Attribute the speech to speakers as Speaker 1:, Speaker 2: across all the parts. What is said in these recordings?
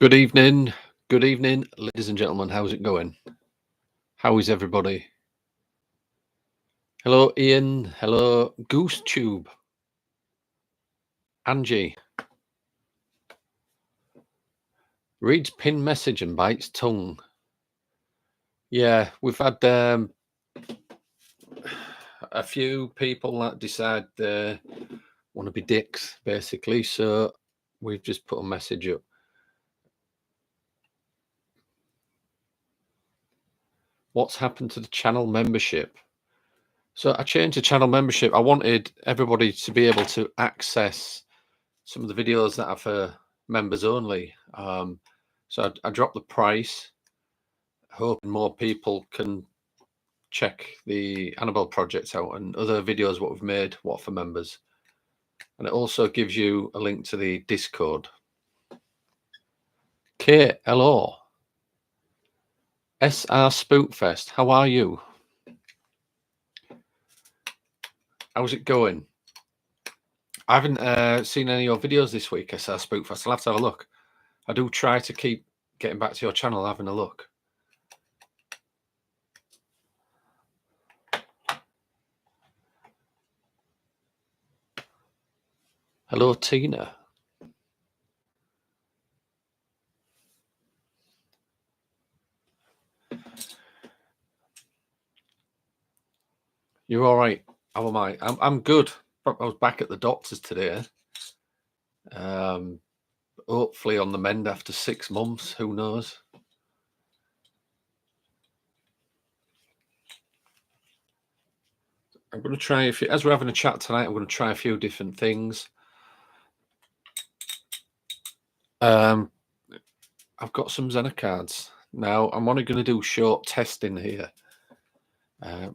Speaker 1: Good evening. Good evening, ladies and gentlemen. How's it going? How is everybody? Hello, Ian. Hello, GooseTube. Angie. Reads pin message and bites tongue. Yeah, we've had a few people that decide they want to be dicks, basically. So we've just put a message up. What's happened to the channel membership? So I changed the channel membership. I wanted everybody to be able to access some of the videos that are for members only. So I dropped the price, hoping more people can check the Annabelle project out and other videos what we've made, what for members. And it also gives you a link to the Discord. Kate, hello. SR Spookfest, how are you? How's it going? I haven't seen any of your videos this week, SR Spookfest. I'll have to have a look. I do try to keep getting back to your channel, having a look. Hello, Tina. You're all right. How am I? I'm good. I was back at the doctor's today. Hopefully on the mend after 6 months. Who knows? I'm going to try a few, as we're having a chat tonight, I'm going to try a few different things. I've got some zenner cards. Now, I'm only going to do short testing here.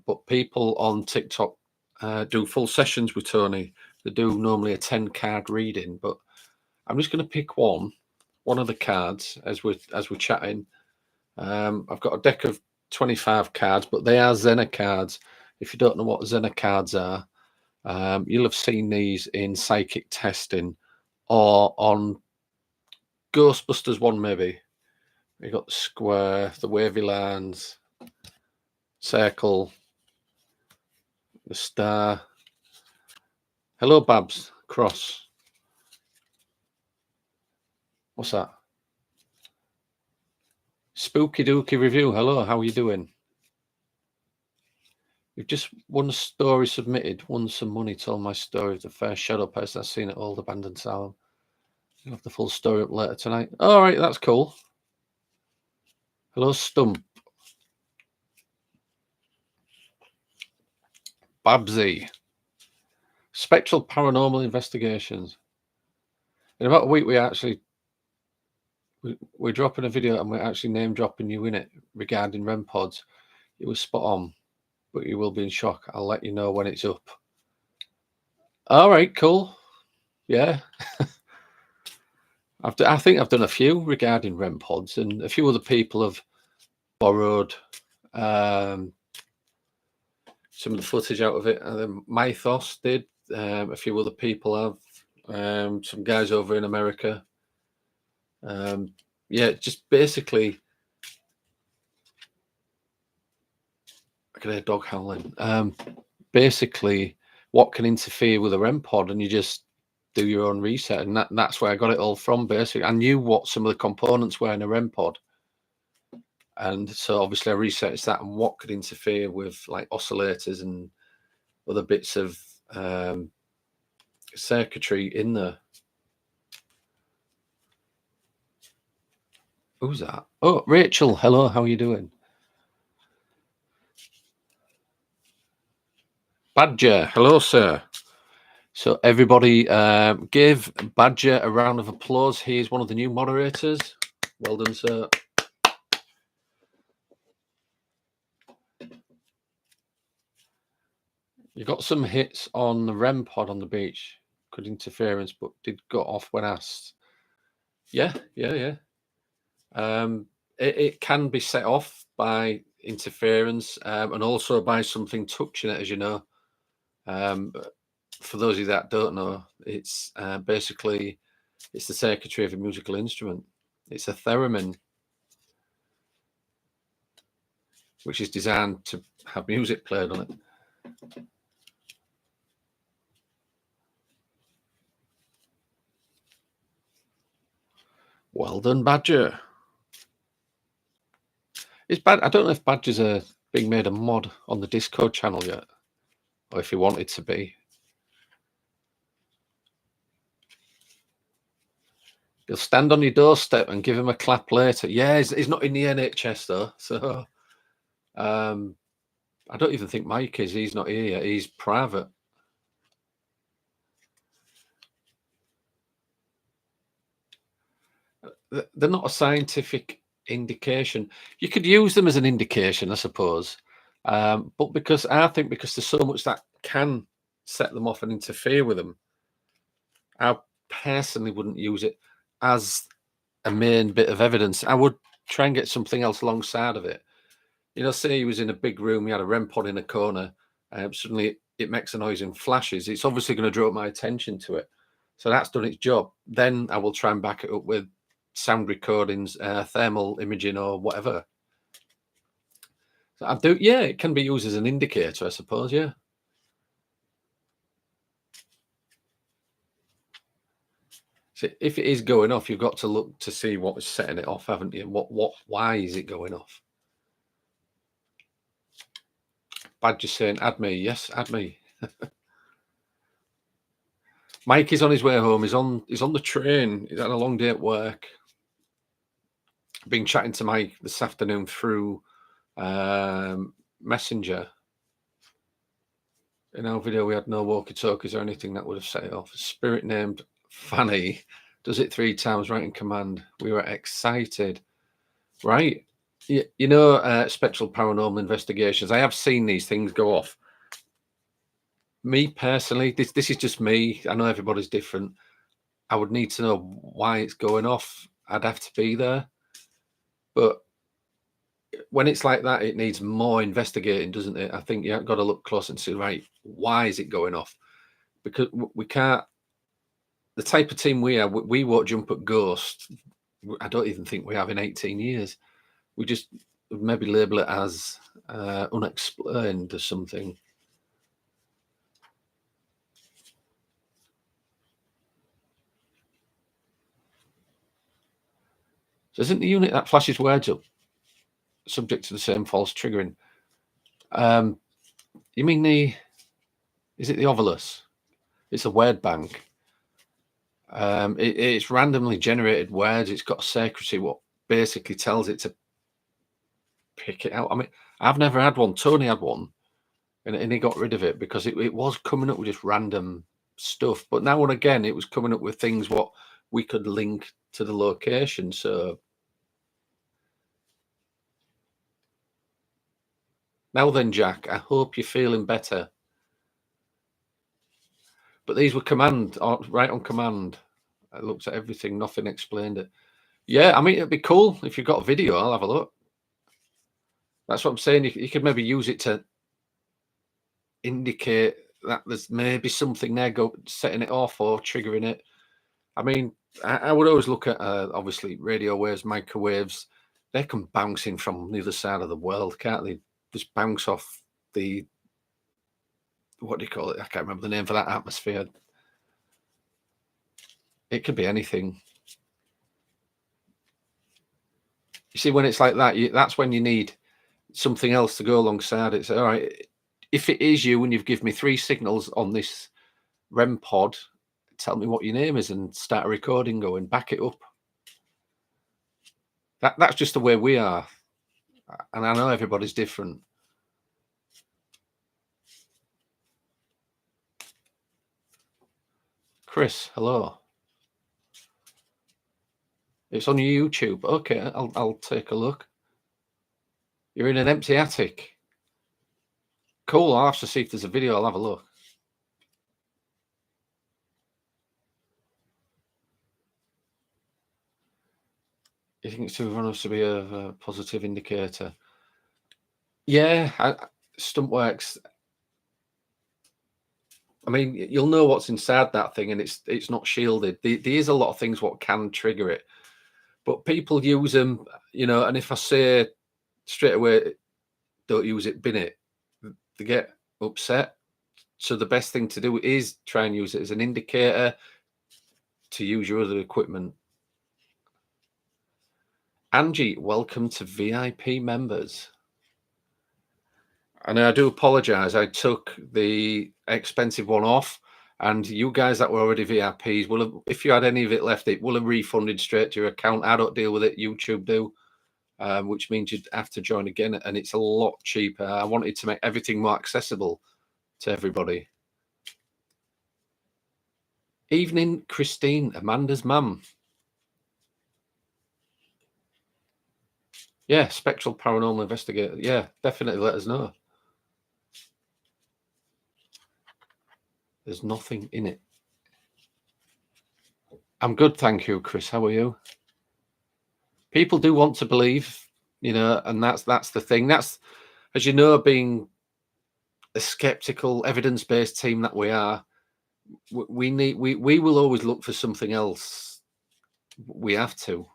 Speaker 1: But people on TikTok do full sessions with Tony. They do normally a 10-card reading, but I'm just going to pick one of the cards as we're chatting. I've got a deck of 25 cards, but they are zenner cards. If you don't know what zenner cards are, you'll have seen these in psychic testing or on Ghostbusters 1 maybe. You got the square, the wavy lines, circle, the star. Hello, Babs. Cross. What's that? Spooky Dookie Review. Hello, how are you doing? You've just won a story submitted, won some money, told my story of the first shadow person I've seen at Old Abandoned Asylum. You'll have the full story up later tonight. All right, that's cool. Hello, Stump. Babsy. Spectral Paranormal Investigations. In about a week, we're dropping a video and we're actually name dropping you in it regarding REM pods. It was spot on, but you will be in shock. I'll let you know when it's up. All right, cool. Yeah. I think I've done a few regarding REM pods, and a few other people have borrowed some of the footage out of it. And then Mythos did. A few other people have. Some guys over in America. Yeah, just basically, I can hear a dog howling. Basically, what can interfere with a REM pod, and you just do your own reset, and that's where I got it all from. Basically, I knew what some of the components were in a REM pod, and so obviously I researched that and what could interfere with like oscillators and other bits of circuitry in there. Who's that? Oh, Rachel. Hello, how are you doing? Badger. Hello, sir. So everybody give Badger a round of applause. He is one of the new moderators. Well done, sir. You got some hits on the REM pod on the beach. Good interference, but did go off when asked. Yeah. It can be set off by interference and also by something touching it, as you know. For those of you that don't know, it's basically it's the circuitry of a musical instrument. It's a theremin, which is designed to have music played on it. Well done, Badger. It's bad. I don't know if Badgers are being made a mod on the Discord channel yet, or if he wanted to be. He'll stand on your doorstep and give him a clap later. Yeah, he's not in the NHS though, so I don't even think Mike is. He's not here yet. He's private. They're not a scientific indication. You could use them as an indication, I suppose, but because there's so much that can set them off and interfere with them, I personally wouldn't use it as a main bit of evidence. I would try and get something else alongside of it. You know, say he was in a big room, he had a REM pod in a corner, suddenly it makes a noise and flashes. It's obviously going to draw my attention to it. So that's done its job. Then I will try and back it up with sound recordings, thermal imaging, or whatever. So I do, yeah, it can be used as an indicator, I suppose, yeah. So if it is going off, you've got to look to see what is setting it off, haven't you? Why is it going off? Badger saying, add me. Yes, add me. Mike is on his way home. He's on the train. He's had a long day at work. Been chatting to Mike this afternoon through Messenger. In our video, we had no walkie-talkies or anything that would have set it off. Spirit named Fanny does it 3 times right in command. We were excited. Right. You know, spectral paranormal investigations. I have seen these things go off. Me personally, this is just me. I know everybody's different. I would need to know why it's going off. I'd have to be there. But when it's like that, it needs more investigating, doesn't it? I think you've got to look close and see, right, why is it going off? Because we can't, the type of team we are, we won't jump at ghosts. I don't even think we have in 18 years. We just maybe label it as unexplained or something. So isn't the unit that flashes words up subject to the same false triggering? You mean is it the Ovilus? It's a word bank. It's randomly generated words. It's got a secrecy, what basically tells it to pick it out. I mean, I've never had one. Tony had one, and he got rid of it because it was coming up with just random stuff. But now and again, it was coming up with things what we could link to the location. So now then, Jack, I hope you're feeling better. But these were right on command. I looked at everything, nothing explained it. Yeah, I mean, it'd be cool if you've got a video. I'll have a look. That's what I'm saying. You could maybe use it to indicate that there's maybe something there setting it off or triggering it. I mean, I would always look at obviously radio waves, microwaves. They can bounce in from the other side of the world, can't they? Just bounce off the, what do you call it? I can't remember the name for that atmosphere. It could be anything. You see, when it's like that, that's when you need something else to go alongside it. So, all right, if it is you and you've given me 3 signals on this REM pod, tell me what your name is and start a recording going, back it up. That's just the way we are. And I know everybody's different. Chris, hello. It's on your YouTube. Okay, I'll take a look. You're in an empty attic. Cool. I'll have to see if there's a video. I'll have a look. You think it's too runners to be a positive indicator? Yeah, stunt works. I mean, you'll know what's inside that thing, and it's not shielded. There is a lot of things what can trigger it, But people use them, and if I say straight away, don't use it, bin it, they get upset. So the best thing to do is try and use it as an indicator to use your other equipment. Angie, welcome to VIP members. And I do apologize. I took the expensive one off, and you guys that were already VIPs will have, if you had any of it left, it will have refunded straight to your account. I don't deal with it, YouTube do, which means you'd have to join again, and it's a lot cheaper. I wanted to make everything more accessible to everybody. Evening, Christine, Amanda's mum. Yeah, spectral paranormal investigator. Yeah, definitely let us know. There's nothing in it. I'm good, thank you, Chris. How are you? People do want to believe, and that's the thing. That's, as you know, being a skeptical, evidence-based team that we are, we will always look for something else. We have to.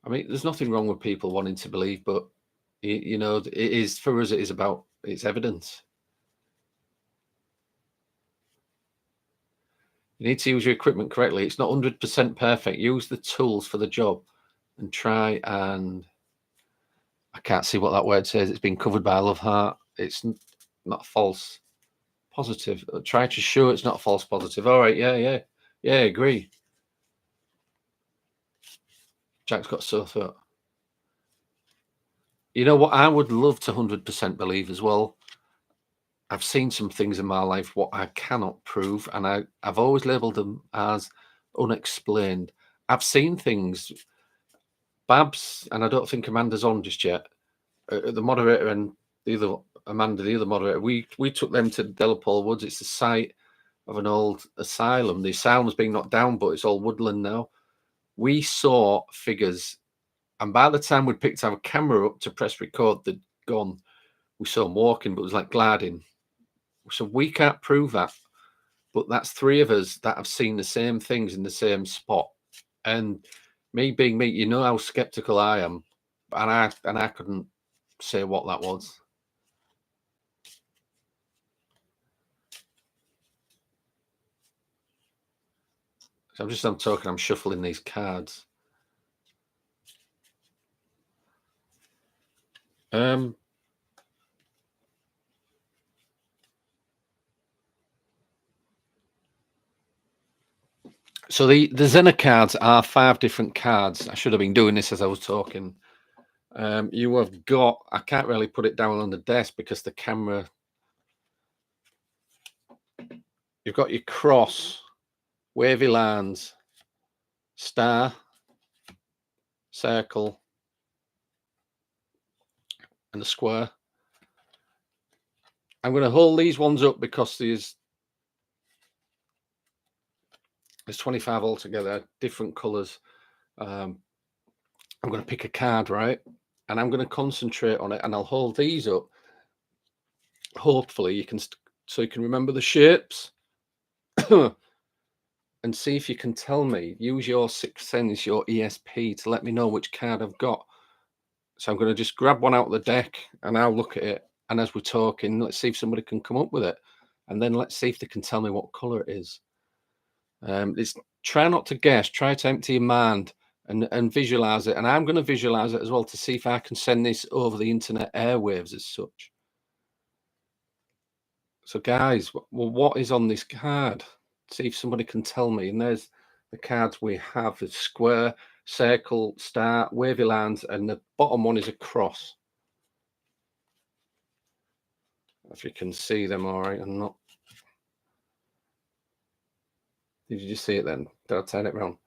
Speaker 1: I mean, there's nothing wrong with people wanting to believe, but it is, for us, it is about its evidence. You need to use your equipment correctly. It's not 100% perfect. Use the tools for the job and try and, I can't see what that word says. It's been covered by a love heart. It's not false positive. Try to show it's not false positive. All right. Yeah. Agree. Jack's got a sore throat. You know what? I would love to 100% believe as well. I've seen some things in my life what I cannot prove, and I've always labelled them as unexplained. I've seen things, Babs, and I don't think Amanda's on just yet. The moderator and the other Amanda, the other moderator, we took them to Delapole Woods. It's the site of an old asylum. The asylum's being knocked down, but it's all woodland now. We saw figures, and by the time we'd picked our camera up to press record, they'd gone. We saw them walking, but it was like gliding. So we can't prove that, but that's three of us that have seen the same things in the same spot. And me being me, you know how skeptical I am, and I couldn't say what that was. So I'm talking, I'm shuffling these cards. So the zenner cards are 5 different cards. I should have been doing this as I was talking. You have got, I can't really put it down on the desk because the camera, you've got your cross, wavy lines, star, circle, and a square. I'm going to hold these ones up because there's 25 altogether, different colors. I'm going to pick a card, right? And I'm going to concentrate on it, and I'll hold these up. Hopefully you can, so you can remember the shapes and see if you can tell me, use your sixth sense, your ESP, to let me know which card I've got. So I'm going to just grab one out of the deck and I'll look at it. And as we're talking, let's see if somebody can come up with it. And then let's see if they can tell me what color it is. It's try not to guess, try to empty your mind and visualize it. And I'm going to visualize it as well to see if I can send this over the internet airwaves as such. So guys, well, what is on this card? See if somebody can tell me. And there's the cards we have: the square, circle, star, wavy lines, and the bottom one is a cross. If you can see them all right. I'm not. Did you just see it then? Did I turn it around?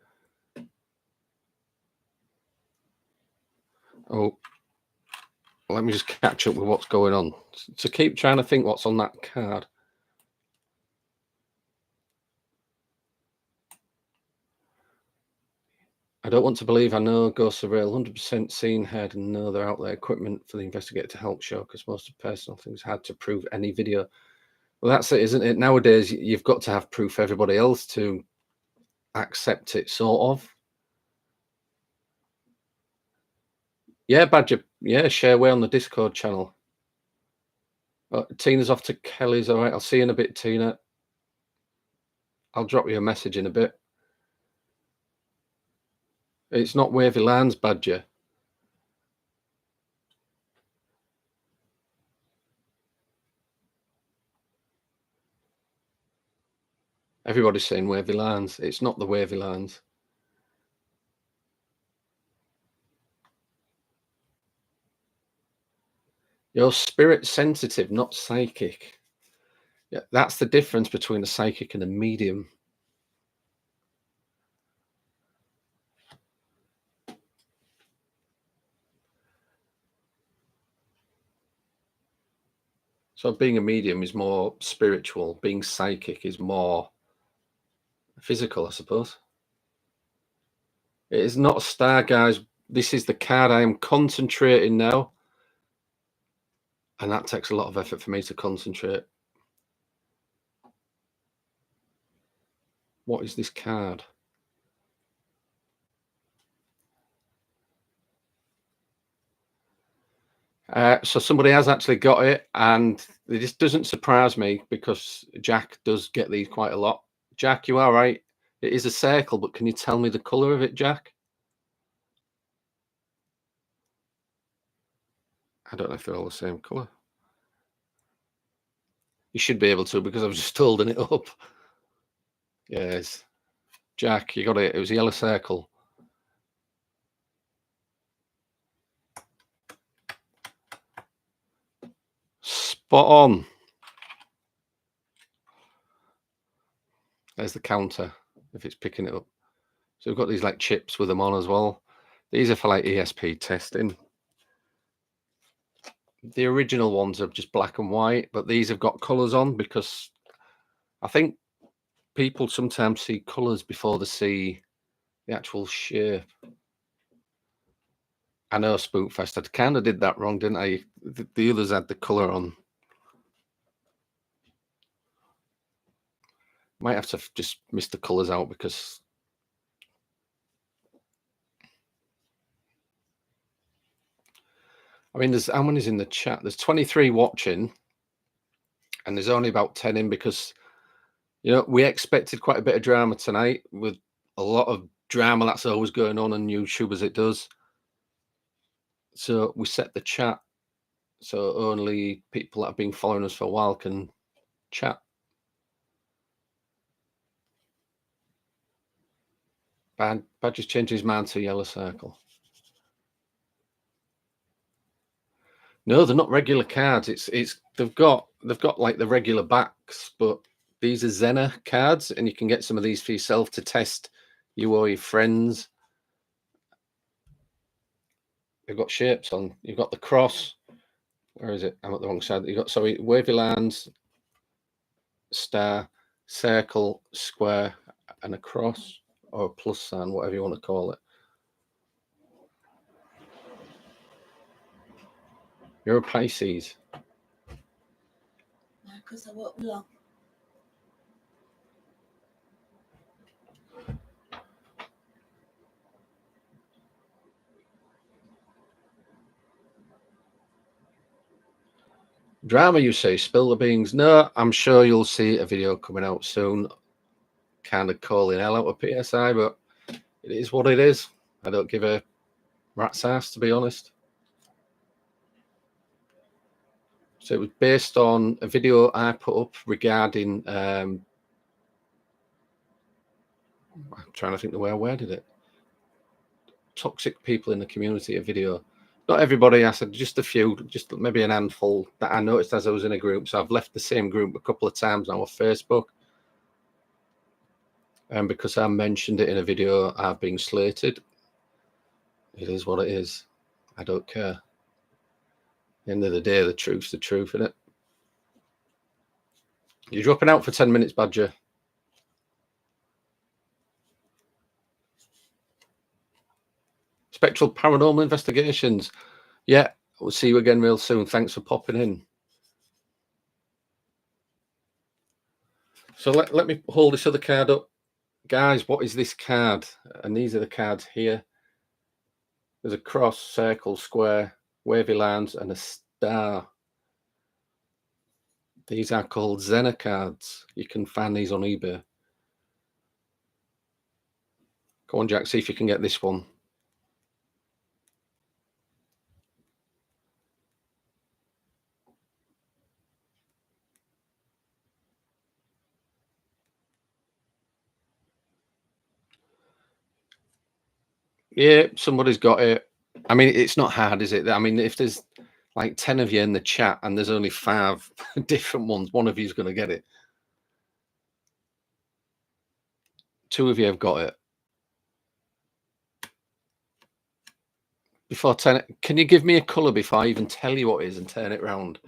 Speaker 1: Oh, let me just catch up with what's going on. So keep trying to think what's on that card. I don't want to believe I know ghosts are real. 100% seen, heard, and know they're out there. Equipment for the investigator to help show, because most of personal things hard to prove any video. Well, that's it, isn't it? Nowadays, you've got to have proof for everybody else to accept it, sort of. Yeah, Badger. Yeah, share away on the Discord channel. Tina's off to Kelly's. All right, I'll see you in a bit, Tina. I'll drop you a message in a bit. It's not Wavy Lands, Badger. Everybody's saying Wavy Lands. It's not the Wavy Lands. You're spirit sensitive, not psychic. Yeah, that's the difference between a psychic and a medium. So being a medium is more spiritual. Being psychic is more physical, I suppose. It is not a star, guys. This is the card. I am concentrating now. And that takes a lot of effort for me to concentrate. What is this card? So somebody has actually got it, and it just doesn't surprise me because Jack does get these quite a lot. Jack, you are right. It is a circle, but can you tell me the colour of it, Jack? I don't know if they're all the same colour. You should be able to because I was just holding it up. Yes. Jack, you got it. It was a yellow circle. Spot on. There's the counter if it's picking it up. So we've got these like chips with them on as well. These are for like ESP testing. The original ones are just black and white, but these have got colours on because I think people sometimes see colours before they see the actual shape. I know Spookfest, I kind of did that wrong, didn't I? The others had the colour on. Might have to just miss the colours out because I mean, there's how many's in the chat? There's 23 watching, and there's only about 10 in because we expected quite a bit of drama tonight with a lot of drama that's always going on YouTube as it does. So we set the chat so only people that have been following us for a while can chat. Badger's changed his mind to yellow circle. No, they're not regular cards. They've got like the regular backs, but these are zenner cards, and you can get some of these for yourself to test you or your friends. They've got shapes on. You've got the cross. Where is it? I'm at the wrong side. You've got wavy lines, star, circle, square, and a cross or a plus sign, whatever you want to call it. You're a Pisces.
Speaker 2: Because I work long.
Speaker 1: Drama, you say? Spill the beans. No, I'm sure you'll see a video coming out soon. Kind of calling hell out of PSI, but it is what it is. I don't give a rat's ass, to be honest. So it was based on a video I put up regarding I'm trying to think the way I worded it. Toxic people in the community, a video. Not everybody, I said just a few, just maybe an handful that I noticed as I was in a group. So I've left the same group a couple of times now on Facebook. And because I mentioned it in a video, I've been slated. It is what it is. I don't care. At the end of the day, the truth's the truth, isn't it? You're dropping out for 10 minutes, Badger. Spectral Paranormal Investigations. Yeah, we'll see you again real soon. Thanks for popping in. So let me hold this other card up. Guys, what is this card? And these are the cards here. There's a cross, circle, square, wavy lines, and a star. These are called zenner cards. You can find these on eBay. Go on, Jack, see if you can get this one. Yeah, somebody's got it. I mean, it's not hard, is it? I mean, if there's like 10 of you in the chat and there's only 5 different ones, one of you's going to get it. 2 of you have got it. Before 10, can you give me a colour before I even tell you what it is and turn it round?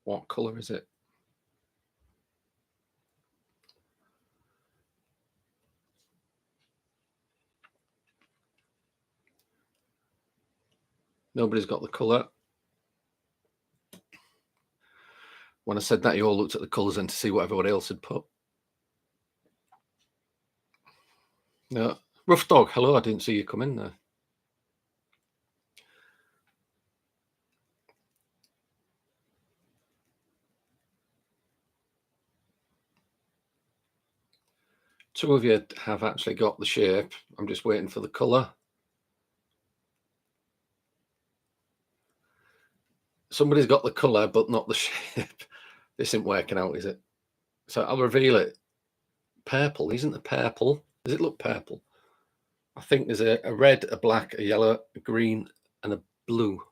Speaker 1: What colour is it? Nobody's got the colour. When I said that, you all looked at the colours and to see what everybody else had put. No. Rough Dog, hello, I didn't see you come in there. Two of you have actually got the shape. I'm just waiting for the colour. Somebody's got the colour, but not the shape. This isn't working out, is it? So I'll reveal it. Purple, isn't it purple? Does it look purple? I think there's a red, a black, a yellow, a green, and a blue.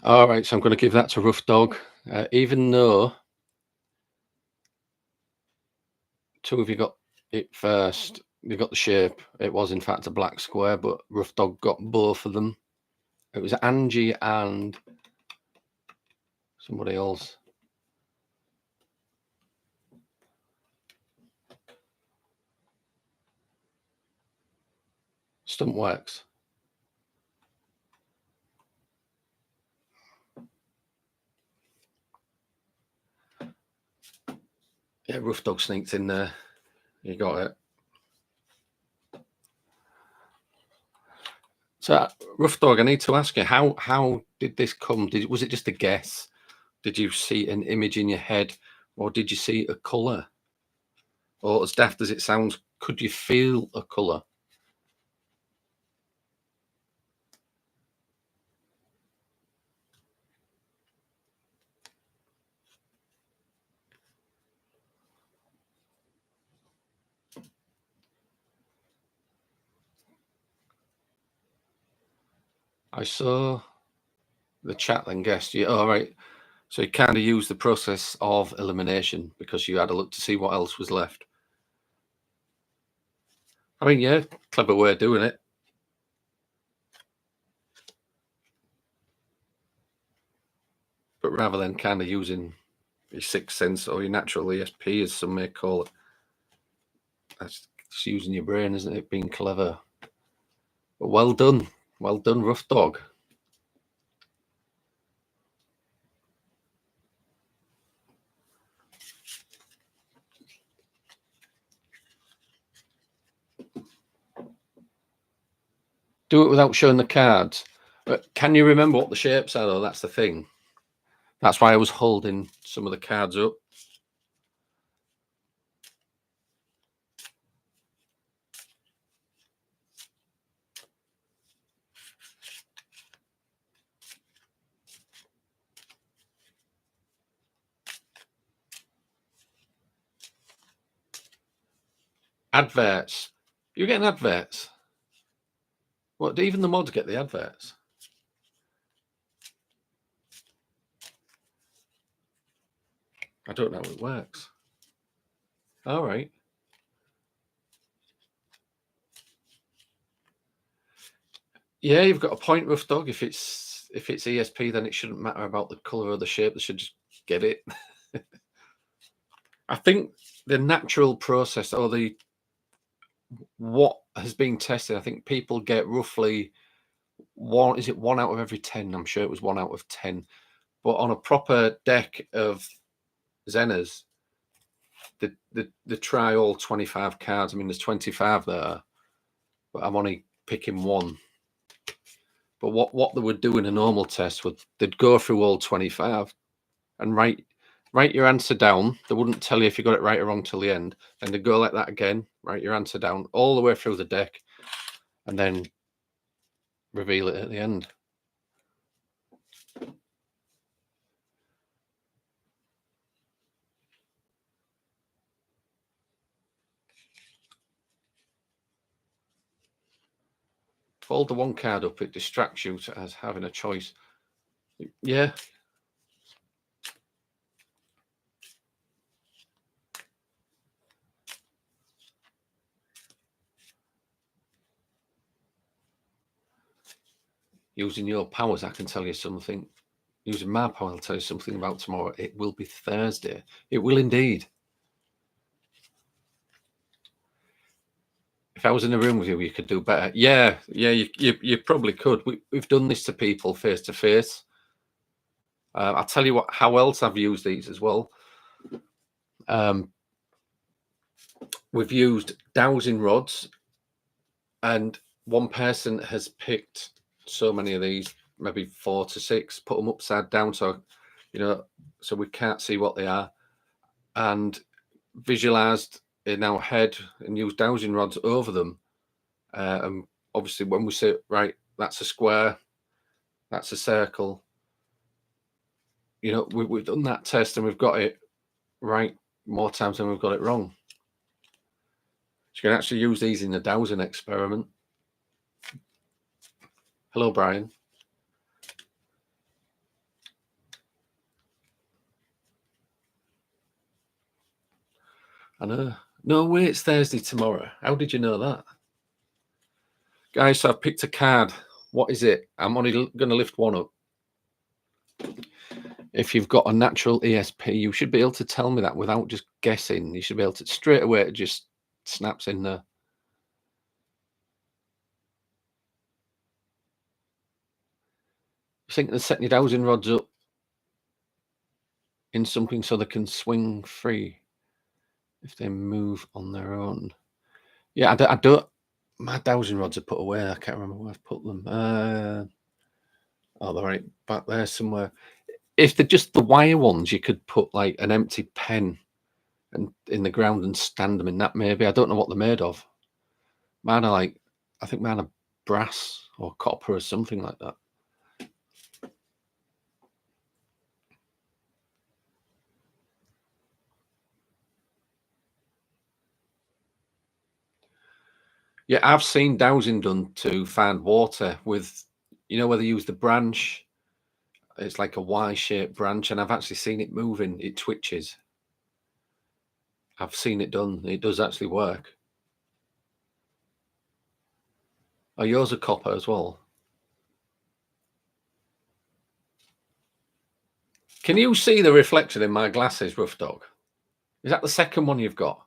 Speaker 1: All right, so I'm going to give that to Rough Dog, even though 2 of you got it first. You got the shape. It was, in fact, a black square, but Rough Dog got both of them. It was Angie and somebody else. Stump works. Yeah, Rough Dog sneaked in there. You got it. So, Rough Dog, I need to ask you, how did this come? Was it just a guess? Did you see an image in your head, or did you see a colour? Or as daft as it sounds, could you feel a colour? I saw the chat then guessed you. All right. So you kind of used the process of elimination because you had a look to see what else was left. I mean, yeah, clever way of doing it. But rather than kind of using your sixth sense or your natural ESP, as some may call it, that's just using your brain, isn't it? Being clever. But well done. Well done, Rough Dog. Do it without showing the cards. But can you remember what the shapes are, though? That's the thing. That's why I was holding some of the cards up. Adverts. You're getting adverts. What? Do even the mods get the adverts? I don't know how it works. All right. Yeah, you've got a point, Rough Dog. If it's ESP, then it shouldn't matter about the color or the shape. They should just get it. I think the natural process or the what has been tested, I think people get roughly one. Is it 1 out of every 10? I'm sure it was 1 out of 10. But on a proper deck of zenners, they try all 25 cards. I mean, there's 25 there, but I'm only picking one. But what they would do in a normal test would they'd go through all 25 and write your answer down. They wouldn't tell you if you got it right or wrong till the end. Then they'd go like that again, write your answer down all the way through the deck, and then reveal it at the end. Fold the one card up, it distracts you as having a choice. Yeah. Using your powers, I can tell you something. Using my power, I'll tell you something about tomorrow. It will be Thursday. It will indeed. If I was in a room with you, you could do better. Yeah, you probably could. We've done this to people face to face. I'll tell you how else I've used these as well. We've used dowsing rods, and one person has picked so many of these, maybe 4 to 6, put them upside down, so so we can't see what they are, and visualized in our head and used dowsing rods over them. And obviously, when we say right, that's a square, that's a circle. We've done that test and we've got it right more times than we've got it wrong. So you can actually use these in the dowsing experiment. Hello, Brian. I know. No way, it's Thursday tomorrow. How did you know that? Guys, so I've picked a card. What is it? I'm only going to lift one up. If you've got a natural ESP, you should be able to tell me that without just guessing. You should be able to straight away, it just snaps in there. You think they're setting your dowsing rods up in something so they can swing free if they move on their own? Yeah, I don't. My dowsing rods are put away. I can't remember where I've put them. Oh, they're right back there somewhere. If they're just the wire ones, you could put like an empty pen and in the ground and stand them in that. Maybe I don't know what they're made of. Mine are like, I think mine are brass or copper or something like that. Yeah, I've seen dowsing done to find water with, where they use the branch. It's like a Y-shaped branch, and I've actually seen it moving. It twitches. I've seen it done. It does actually work. Oh, yours are copper as well. Can you see the reflection in my glasses, Rough Dog? Is that the second one you've got?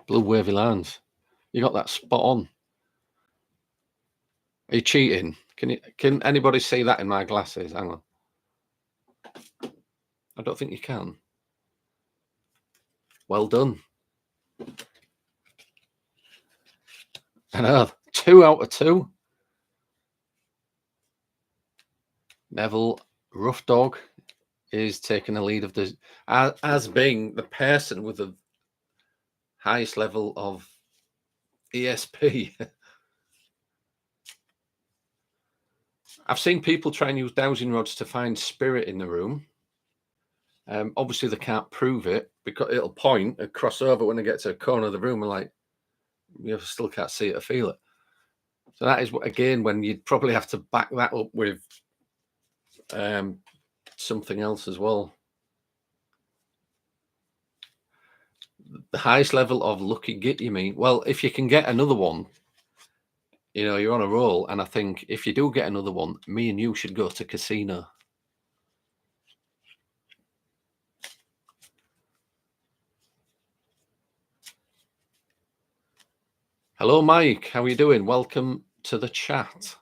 Speaker 1: Blue wavy lines. You got that spot on. Are you cheating? Can anybody see that in my glasses? Hang on. I don't think you can. Well done. I know. 2 out of 2. Neville, Rough Dog, is taking the lead of the as being the person with the highest level of ESP. I've seen people try and use dowsing rods to find spirit in the room. Obviously, they can't prove it because it'll point and cross over when they get to a corner of the room and like you still can't see it or feel it. So that is again when you'd probably have to back that up with something else as well. The highest level of lucky git, you mean? Well, if you can get another one, you're on a roll. And I think if you do get another one, me and you should go to casino. Hello, Mike. How are you doing? Welcome to the chat.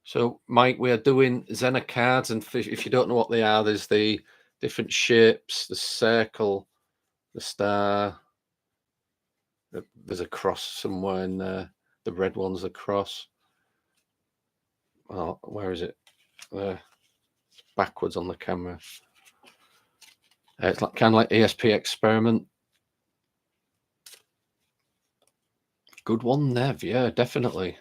Speaker 1: So, Mike, we are doing zenner cards, and if you don't know what they are, there's the different shapes: the circle, the star. There's a cross somewhere in there. The red one's a cross. Oh, where is it? There, it's backwards on the camera. It's like kind of like ESP experiment. Good one, Nev. Yeah, definitely.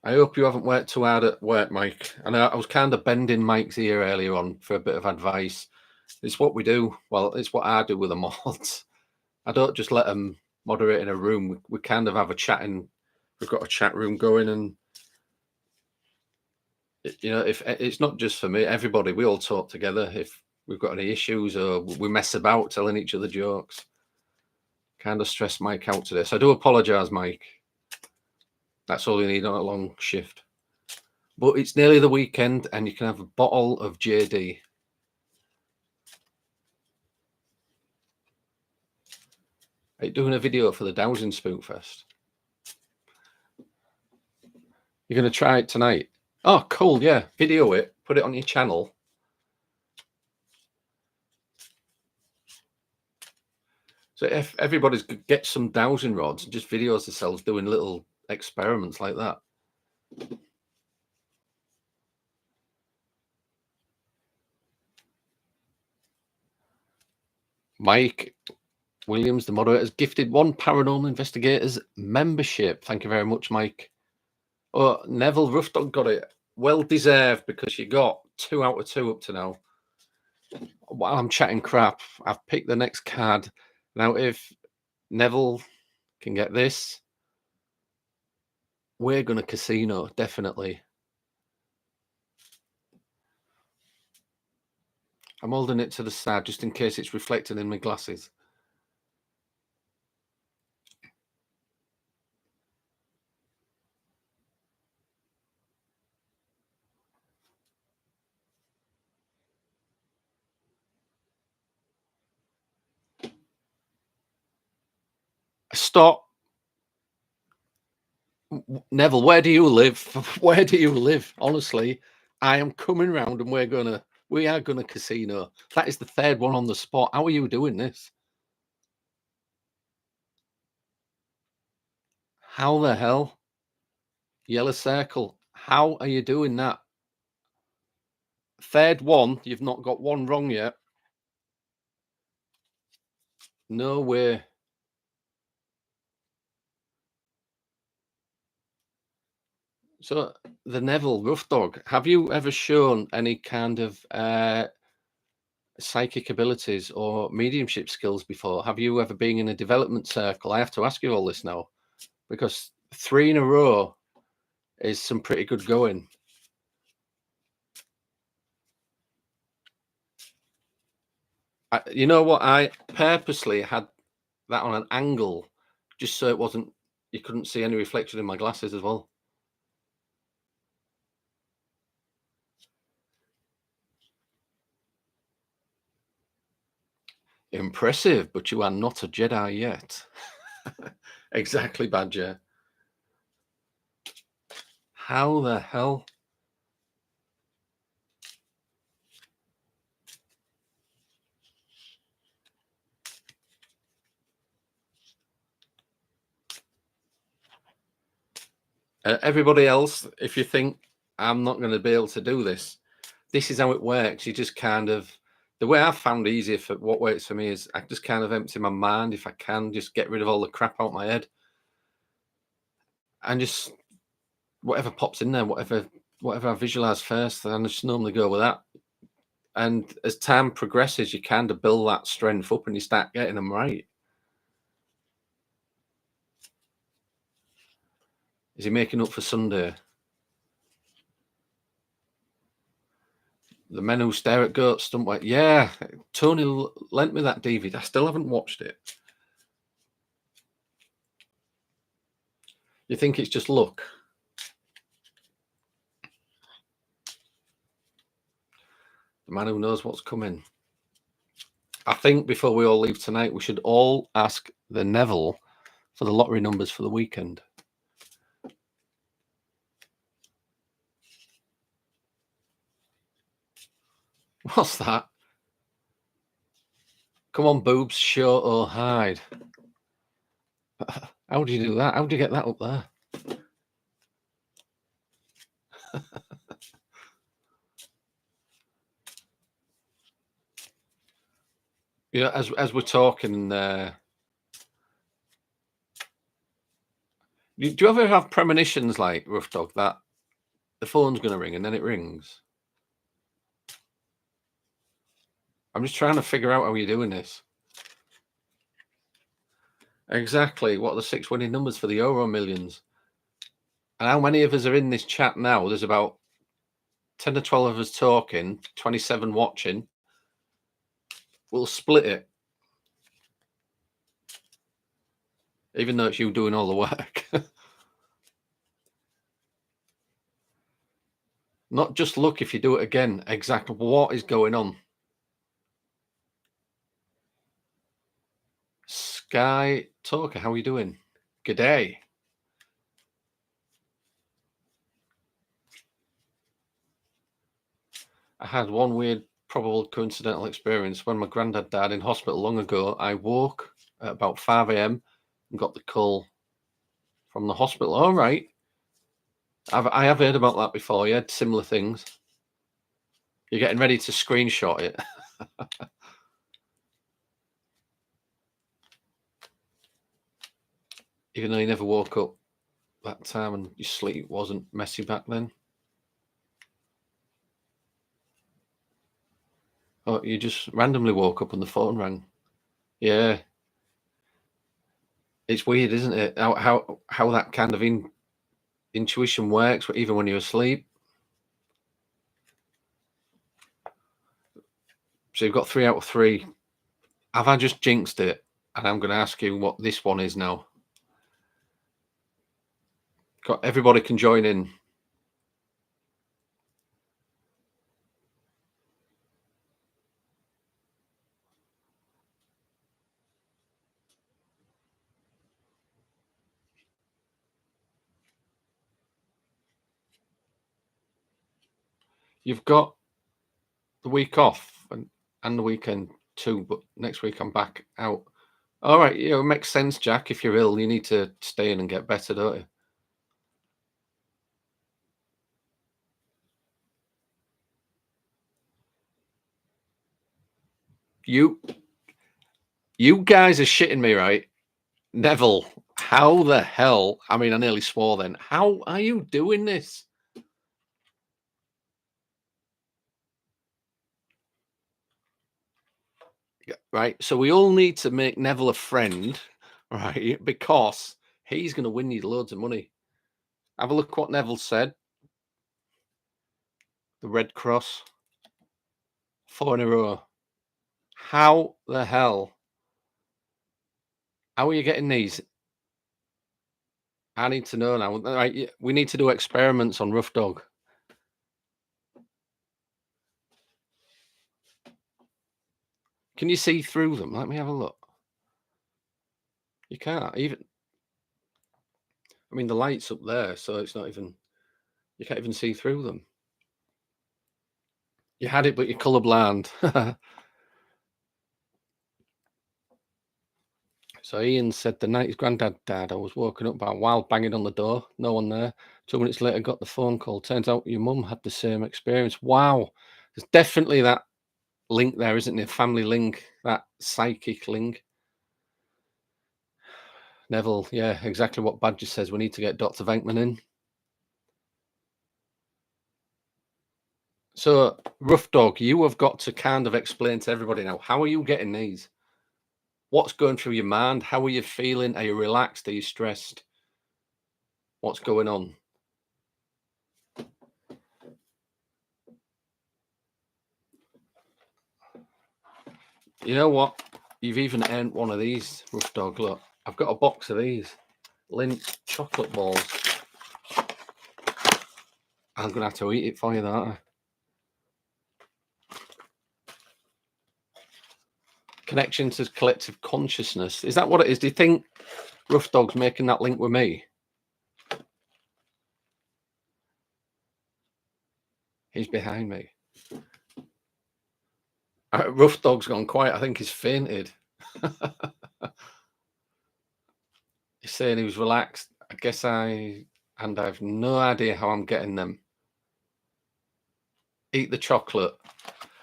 Speaker 1: I hope you haven't worked too hard at work, Mike. And I was kind of bending Mike's ear earlier on for a bit of advice. It's what we do. Well, it's what I do with the mods. I don't just let them moderate in a room. We kind of have a chat we've got a chat room going, and if it's not just for me, everybody, we all talk together. If we've got any issues or we mess about telling each other jokes, kind of stress Mike out today. So I do apologize, Mike. That's all you need on a long shift. But it's nearly the weekend, and you can have a bottle of JD. Are you doing a video for the Dowsing Spook Fest? You're going to try it tonight? Oh, cool. Yeah. Video it. Put it on your channel. So if everybody's get some dowsing rods and just videos themselves doing little experiments like that. Mike Williams, the moderator, has gifted 1 Paranormal Investigators membership. Thank you very much, Mike. Oh, Neville Roughdog got it. Well deserved, because you got 2 out of 2 up to now. While I'm chatting crap, I've picked the next card. Now, if Neville can get this, we're going to casino, definitely. I'm holding it to the side just in case it's reflected in my glasses. Stop. Neville, where do you live? Where do you live? Honestly, I am coming round and we are gonna casino. That is the 3rd one on the spot. How are you doing this? How the hell? Yellow circle. How are you doing that? 3rd one, you've not got one wrong yet. No way. So the Neville Roughdog, have you ever shown any kind of psychic abilities or mediumship skills before? Have you ever been in a development circle? I have to ask you all this now, because 3 in a row is some pretty good going. You know what? I purposely had that on an angle just so it wasn't, you couldn't see any reflection in my glasses as well. Impressive, but you are not a Jedi yet. Exactly, Badger. How the hell? Everybody else, if you think I'm not going to be able to do this, this is how it works. You just kind of, the way I've found easier for what works for me is I just kind of empty my mind, if I can, just get rid of all the crap out my head, and just whatever pops in there, whatever I visualize first, then I just normally go with that. And as time progresses, you kind of build that strength up and you start getting them right. Is he making up for Sunday? The Men Who Stare at Goats don't work. Yeah, Tony lent me that DVD. I still haven't watched it. You think it's just luck? The man who knows what's coming. I think before we all leave tonight, we should all ask the Neville for the lottery numbers for the weekend. What's that? Come on, boobs, show or hide. How do you do that? How do you get that up there? Yeah, as we're talking, do you ever have premonitions like Rough Dog that the phone's going to ring and then it rings? I'm just trying to figure out how you're doing this. Exactly. What are the 6 winning numbers for the Euro Millions? And how many of us are in this chat now? There's about 10 or 12 of us talking, 27 watching. We'll split it. Even though it's you doing all the work. Not just look if you do it again. Exactly what is going on. Sky Talker, how are you doing? Good day. I had one weird, probable coincidental experience. When my granddad died in hospital long ago, I woke at about 5 a.m. and got the call from the hospital. All right. I have heard about that before. You had similar things. You're getting ready to screenshot it. Even though you never woke up that time and your sleep wasn't messy back then. Oh, you just randomly woke up and the phone rang. Yeah. It's weird, isn't it? How that kind of intuition works, even when you're asleep. So you've got 3 out of 3. Have I just jinxed it? And I'm going to ask you what this one is now. Everybody can join in. You've got the week off and the weekend too, but next week I'm back out. All right, it makes sense, Jack. If you're ill, you need to stay in and get better, don't you? You guys are shitting me, right? Neville, how the hell? I mean, I nearly swore then. How are you doing this? Right. So we all need to make Neville a friend, right? Because he's going to win you loads of money. Have a look what Neville said. The Red Cross. 4 in a row. How the hell? How are you getting these? I need to know now. Right, we need to do experiments on Rough Dog. Can you see through them? Let me have a look. You can't even. I mean, the light's up there, so it's not even. You can't even see through them. You had it, but you're colourblind. So Ian said the night his granddad died, I was woken up by a wild banging on the door. No one there. 2 minutes later, got the phone call. Turns out your mum had the same experience. Wow. There's definitely that link there, isn't there? Family link, that psychic link. Neville, yeah, exactly what Badger says. We need to get Dr. Venkman in. So, Rough Dog, you have got to kind of explain to everybody now, how are you getting these? What's going through your mind? How are you feeling? Are you relaxed? Are you stressed? What's going on? You know what? You've even earned one of these, Rough Dog. Look, I've got a box of these Lindt chocolate balls. I'm going to have to eat it for you, aren't I? connection to collective consciousness. Is that what it is? Do you think Rough Dog's making that link with me? He's behind me. Rough Dog's gone quiet. I think he's fainted. He's saying he was relaxed. I guess I have no idea how I'm getting them. Eat the chocolate.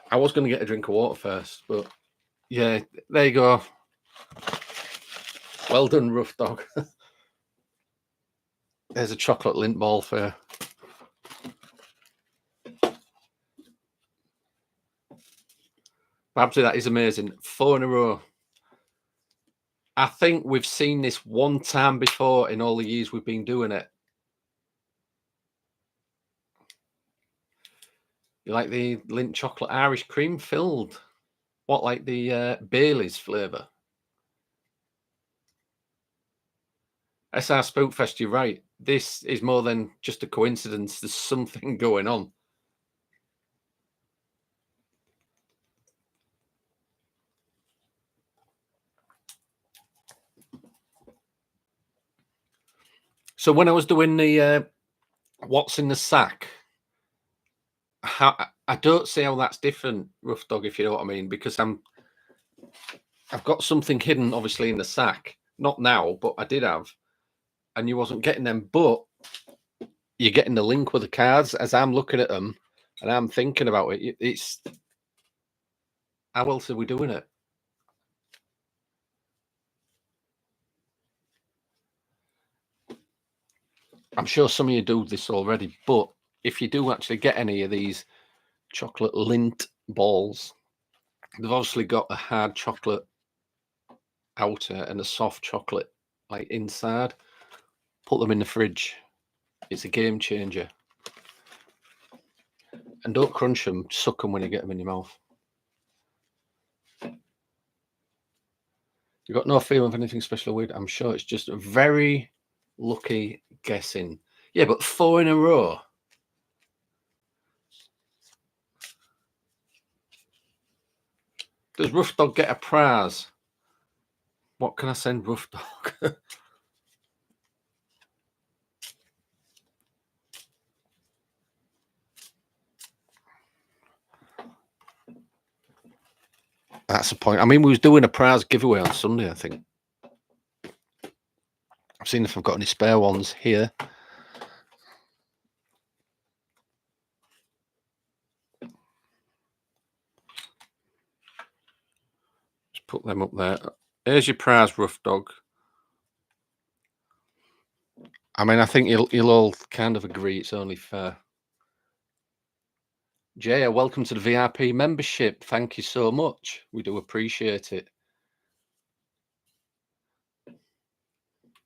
Speaker 1: I was going to get a drink of water first, but yeah, there you go. Well done, Rough Dog. There's a chocolate lint ball for you. Babsy, that is amazing. 4 in a row. I think we've seen this one time before in all the years we've been doing it. You like the lint chocolate Irish cream filled? What, like the Bailey's flavour? SR Spookfest, you're right. This is more than just a coincidence. There's something going on. So when I was doing the what's in the sack, I don't see how that's different, Rough Dog, if you know what I mean, because I've got something hidden, obviously, in the sack. Not now, but I did have, and you wasn't getting them. But you're getting the link with the cards as I'm looking at them, and I'm thinking about it. It's how else are we doing it? I'm sure some of you do this already, but if you do actually get any of these chocolate lint balls, they've obviously got a hard chocolate outer and a soft chocolate like inside. Put them in the fridge. It's a game changer. And don't crunch them, suck them when you get them in your mouth. You got no feeling of anything special with? I'm sure it's just a very lucky guessing. Yeah, but 4 in a row. Does Rough Dog get a prize? What can I send Rough Dog? That's the point. I mean, we was doing a prize giveaway on Sunday, I think. I've seen if I've got any spare ones here. Just put them up there. Here's your prize, Rough Dog. I mean, I think you'll all kind of agree it's only fair. Jaya, welcome to the VIP membership. Thank you so much. We do appreciate it.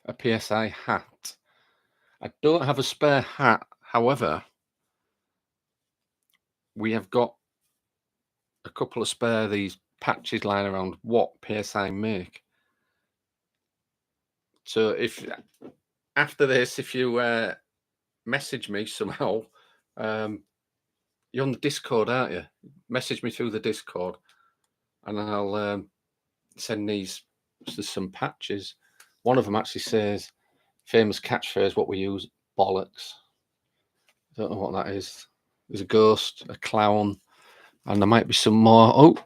Speaker 1: A PSI hat. I don't have a spare hat. However, we have got a couple of spare these patches lying around what PSI make. So if after this, if you message me somehow, you're on the Discord, aren't you? Message me through the Discord, and I'll send these to some patches. One of them actually says, famous catchphrase, what we use, bollocks. I don't know what that is. There's a ghost, a clown, and there might be some more. Oh.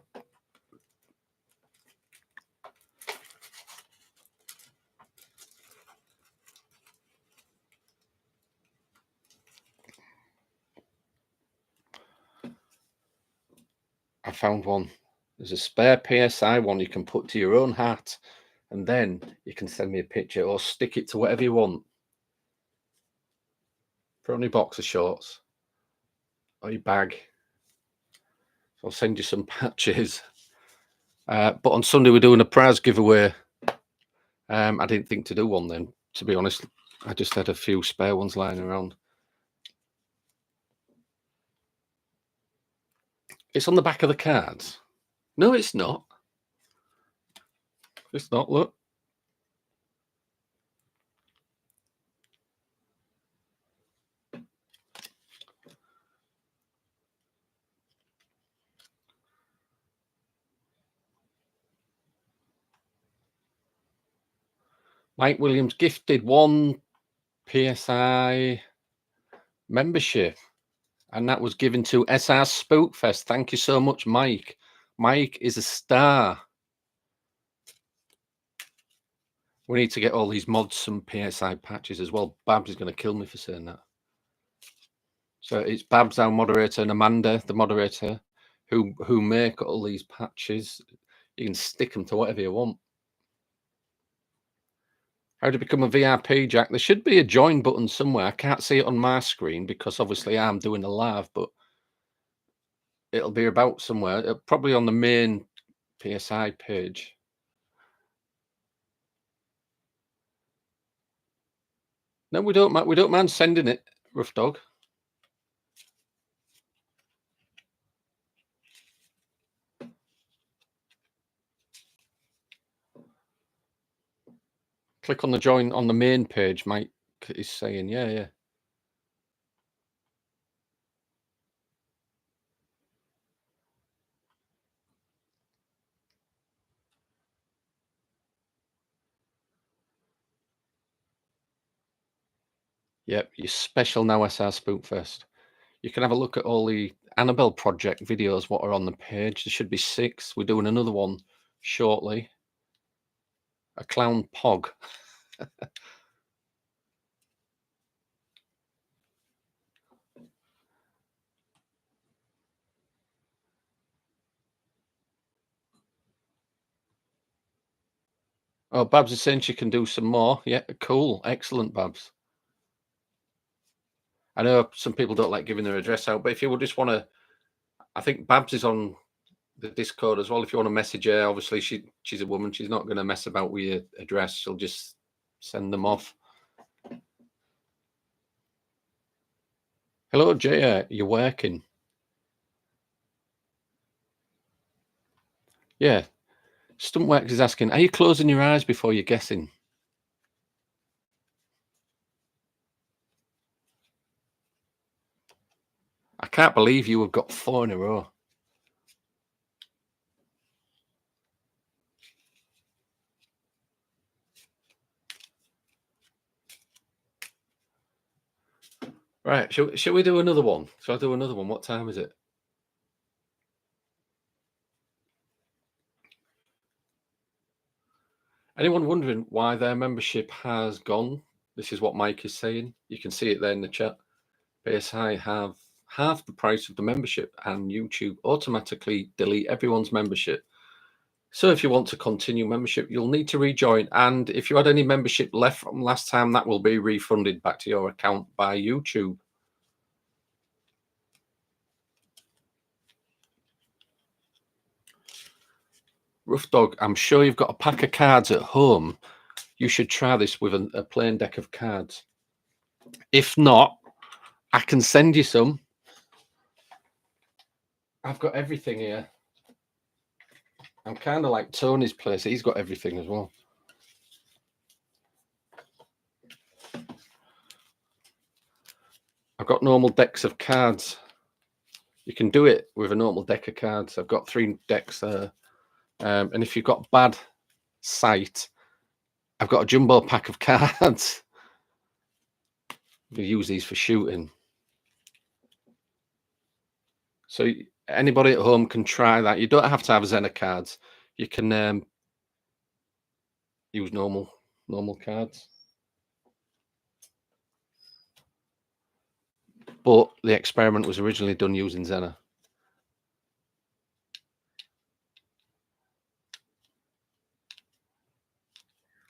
Speaker 1: I found one. There's a spare PSI one you can put to your own hat, and then you can send me a picture or stick it to whatever you want. Put on your boxer shorts or your bag. So I'll send you some patches. But on Sunday we're doing a prize giveaway. I didn't think to do one then, to be honest. I just had a few spare ones lying around. It's on the back of the cards. No, it's not. It's not, look. Mike Williams gifted 1 PSI membership, and that was given to SR Spookfest. Thank you so much, Mike. Mike is a star. We need to get all these mods some PSI patches as well. Babs is going to kill me for saying that. So it's Babs, our moderator, and Amanda, the moderator, who make all these patches. You can stick them to whatever you want. How to become a VIP, Jack? There should be a join button somewhere. I can't see it on my screen because obviously I'm doing a live, but it'll be about somewhere, probably on the main PSI page. No, we don't mind sending it, Rough Dog. Click on the join on the main page, Mike is saying. Yeah. Yep, you're special now, SR Spookfest. You can have a look at all the Annabelle Project videos, what are on the page. There should be 6. We're doing another one shortly. A clown pog. Oh, Babs is saying she can do some more. Yeah, cool. Excellent, Babs. I know some people don't like giving their address out, but if you would just want to, I think Babs is on the Discord as well. If you want to message her, obviously she's a woman. She's not going to mess about with your address. She'll just send them off. Hello, Jaya. You're working. Yeah. Stuntworks is asking, are you closing your eyes before you're guessing? I can't believe you have got 4 in a row. Right. Shall we do another one? Shall I do another one? What time is it? Anyone wondering why their membership has gone? This is what Mike is saying. You can see it there in the chat. PSI have half the price of the membership, and YouTube automatically delete everyone's membership. So if you want to continue membership, you'll need to rejoin. And if you had any membership left from last time, that will be refunded back to your account by YouTube. Rough Dog, I'm sure you've got a pack of cards at home. You should try this with a plain deck of cards. If not, I can send you some. I've got everything here. I'm kind of like Tony's place. He's got everything as well. I've got normal decks of cards. You can do it with a normal deck of cards. I've got 3 decks there. And if you've got bad sight, I've got a jumbo pack of cards. We use these for shooting. So anybody at home can try that. You don't have to have zenner cards. You can use normal cards. But the experiment was originally done using zenner.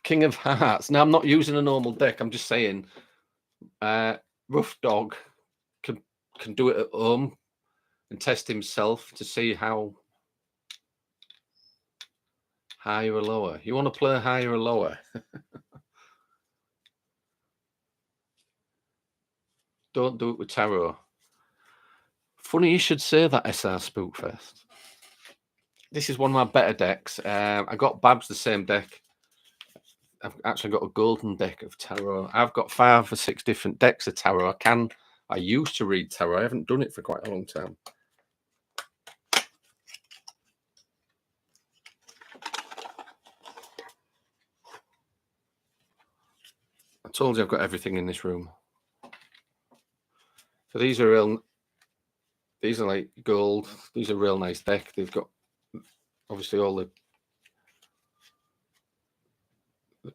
Speaker 1: King of Hearts. Now, I'm not using a normal deck. I'm just saying Rough Dog can do it at home and test himself to see how higher or lower. You want to play higher or lower? Don't do it with tarot. Funny you should say that, SR Spookfest. This is one of my better decks. I got Babs the same deck. I've actually got a golden deck of tarot. I've got 5 or 6 different decks of tarot. I used to read tarot. I haven't done it for quite a long time. told you I've got everything in this room. So these are like gold. These are real nice deck. They've got obviously all the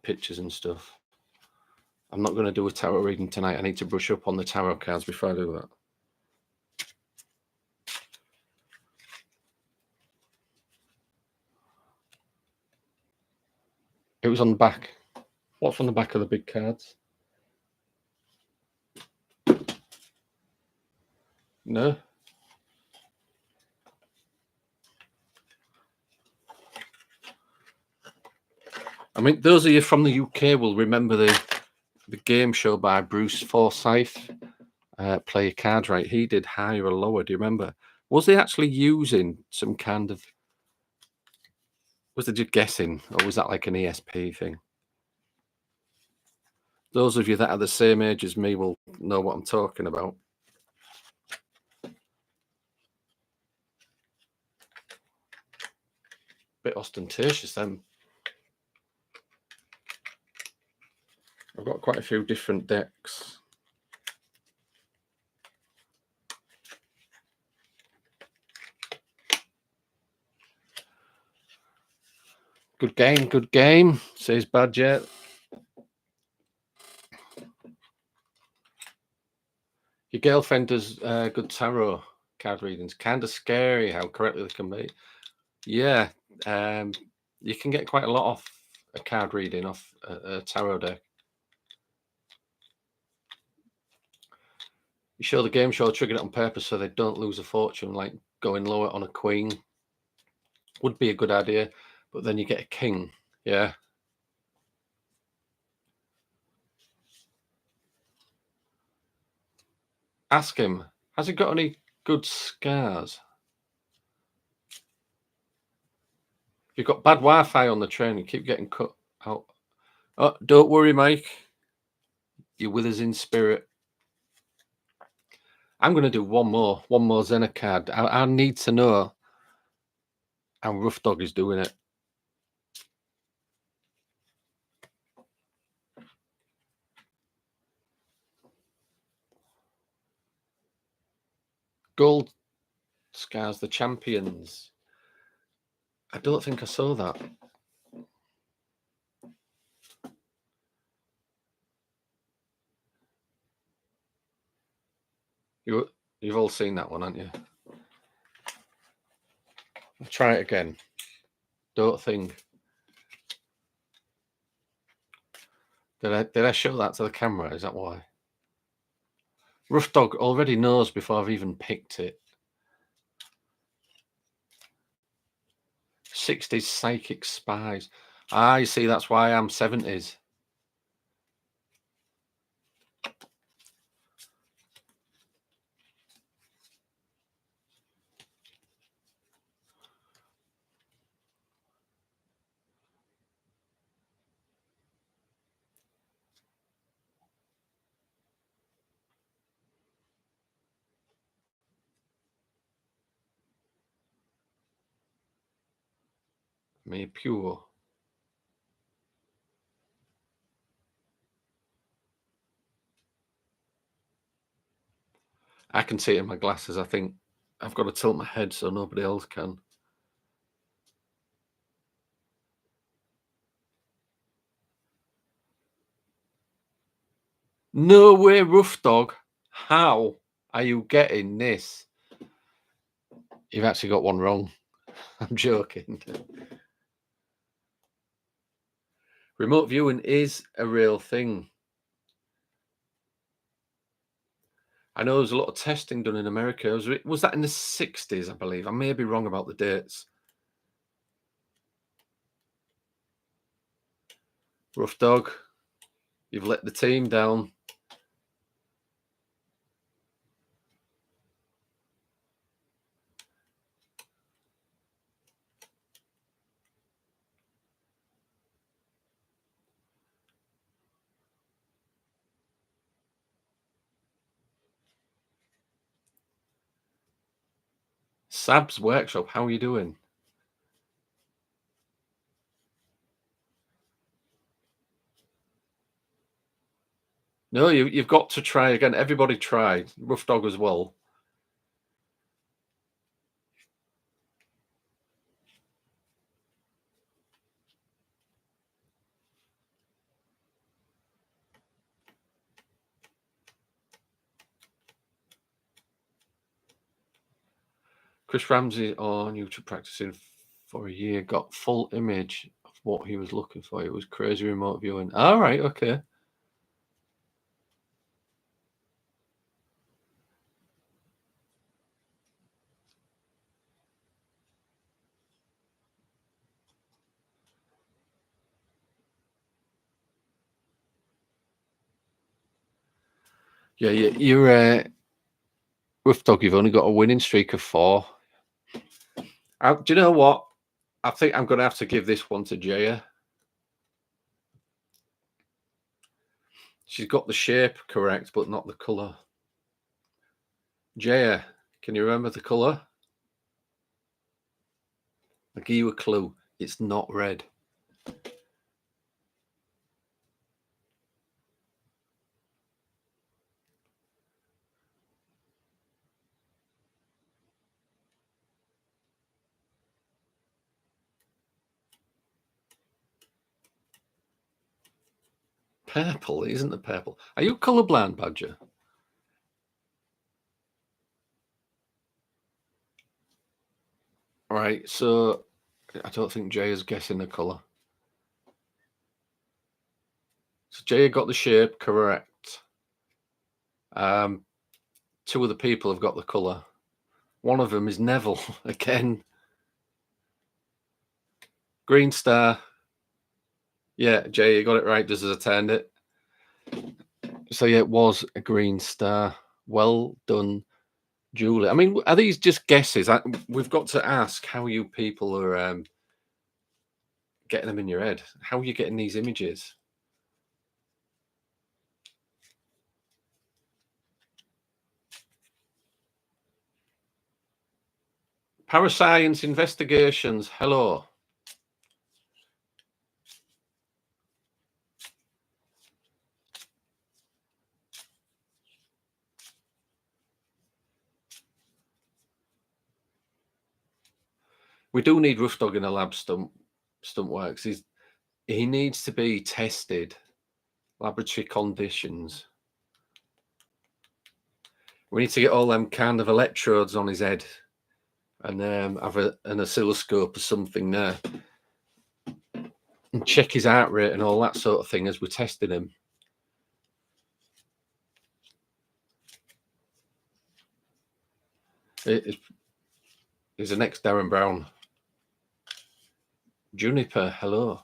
Speaker 1: pictures and stuff. I'm not going to do a tarot reading tonight. I need to brush up on the tarot cards before I do that. It was on the back. What's on the back of the big cards? No. I mean, those of you from the UK will remember the game show by Bruce Forsyth, Play Your Cards Right. He did higher or lower. Do you remember? Was he actually using some kind of... Was they just guessing? Or was that like an ESP thing? Those of you that are the same age as me will know what I'm talking about. Bit ostentatious then. I've got quite a few different decks. Good game, says Badger. Your girlfriend does good tarot card readings. Kind of scary how correctly they can be. Yeah, you can get quite a lot off a card reading off a tarot deck. You show the game show triggered it on purpose so they don't lose a fortune, like going lower on a queen. Would be a good idea, but then you get a king. Yeah. Ask him, has he got any good scars? You've got bad Wi-Fi on the train. You keep getting cut out. Oh, don't worry, Mike. You're with us in spirit. I'm going to do one more zenner card. I need to know how Rough Dog is doing it. Gold scars, the champions. I don't think I saw that. You've all seen that one, haven't you? I'll try it again. Don't think. Did I show that to the camera? Is that why? Rough Dog already knows before I've even picked it. 60s psychic spies. I see, that's why I'm 70s. Me pure. I can see it in my glasses. I think I've got to tilt my head so nobody else can. No way, Rough Dog. How are you getting this? You've actually got one wrong. I'm joking. Remote viewing is a real thing. I know there's a lot of testing done in America. Was that in the 60s, I believe? I may be wrong about the dates. Rough Dog, you've let the team down. Sab's Workshop, how are you doing? No, you've got to try again. Everybody try. Rough Dog as well. Chris Ramsey on YouTube practicing for a year got full image of what he was looking for. It was crazy remote viewing. All right, okay. Yeah, you're Rough Dog. You've only got a winning streak of 4. Do you know what? I think I'm going to have to give this one to Jaya. She's got the shape correct, but not the color. Jaya, can you remember the color? I'll give you a clue. It's not red. Purple, isn't the purple? Are you colorblind, Badger? Right, so I don't think Jaya's guessing the color. So Jaya got the shape correct. 2 other people have got the color. One of them is Neville again. Green star. Yeah, Jaya got it right. Just as I turned it. So yeah, it was a green star. Well done, Julie. I mean, are these just guesses? We've got to ask how you people are getting them in your head. How are you getting these images? Parascience investigations. Hello. We do need Rough Dog in a lab stunt works. He needs to be tested. Laboratory conditions. We need to get all them kind of electrodes on his head and have an oscilloscope or something there and check his heart rate and all that sort of thing as we're testing him. He's the next Darren Brown. Juniper, hello.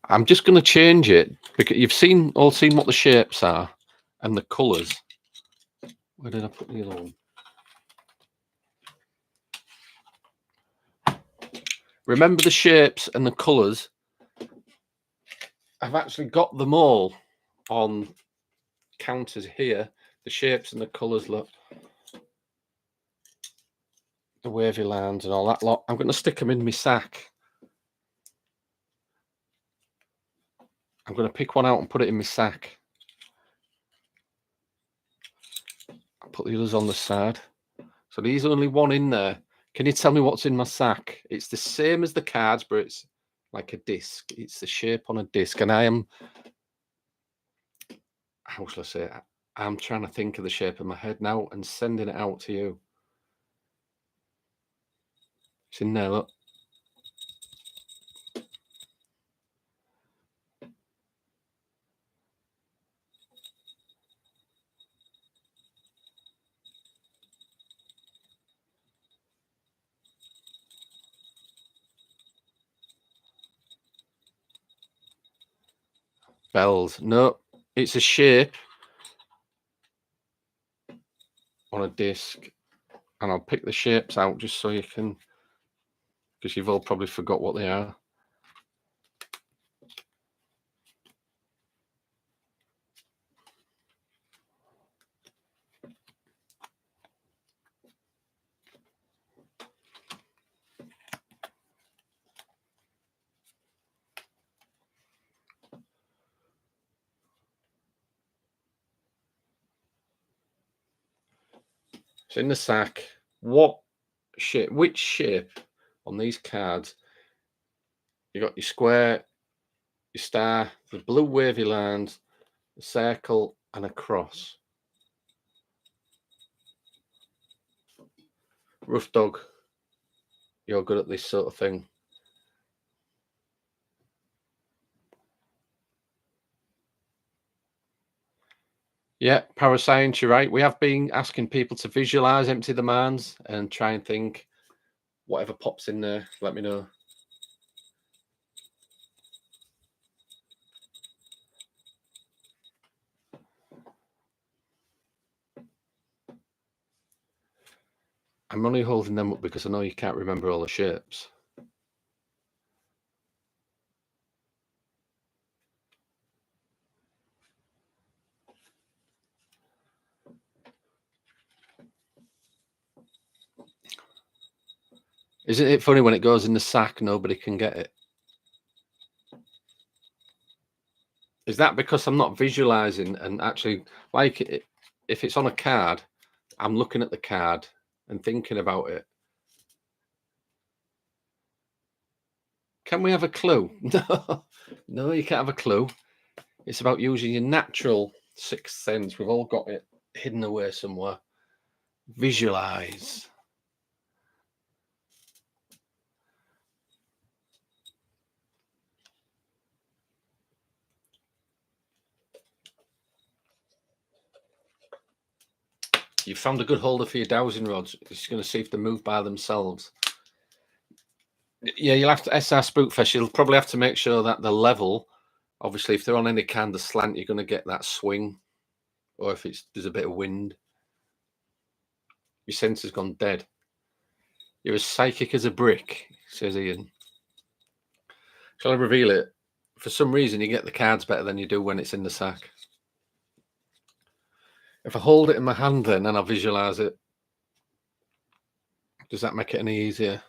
Speaker 1: I'm just going to change it because you've all seen what the shapes are and the colours. Where did I put the other one? Remember the shapes and the colours? I've actually got them all on counters here. The shapes and the colours, look. The wavy lines and all that lot. I'm going to stick them in my sack. I'm going to pick one out and put it in my sack. I'll put the others on the side. So there's only one in there. Can you tell me what's in my sack? It's the same as the cards, but it's like a disc. It's the shape on a disc. And I am, how shall I say it? I'm trying to think of the shape of my head now and sending it out to you. It's in there, look. Bells. No, it's a shape on a disc. And I'll pick the shapes out just so you can, because you've all probably forgot what they are. It's in the sack. What shape? Which shape on these cards? You got your square, your star, the blue wavy lines, a circle, and a cross. Rough dog, you're good at this sort of thing. Yeah, Parascience, you're right. We have been asking people to visualize, empty the minds, and try and think whatever pops in there. Let me know. I'm only holding them up because I know you can't remember all the shapes. Isn't it funny when it goes in the sack, nobody can get it? Is that because I'm not visualizing and actually, like, if it's on a card, I'm looking at the card and thinking about it? Can we have a clue? No, no, you can't have a clue. It's about using your natural sixth sense. We've all got it hidden away somewhere. Visualize. You found a good holder for your dowsing rods. It's going to see if they move by themselves. Yeah, you'll have to SR Spookfest. You'll probably have to make sure that the level, obviously, if they're on any kind of slant, you're going to get that swing, or if there's a bit of wind. Your sensor's gone dead. You're as psychic as a brick, says Ian. Shall I reveal it? For some reason, you get the cards better than you do when it's in the sack. If I hold it in my hand then and I visualize it, does that make it any easier?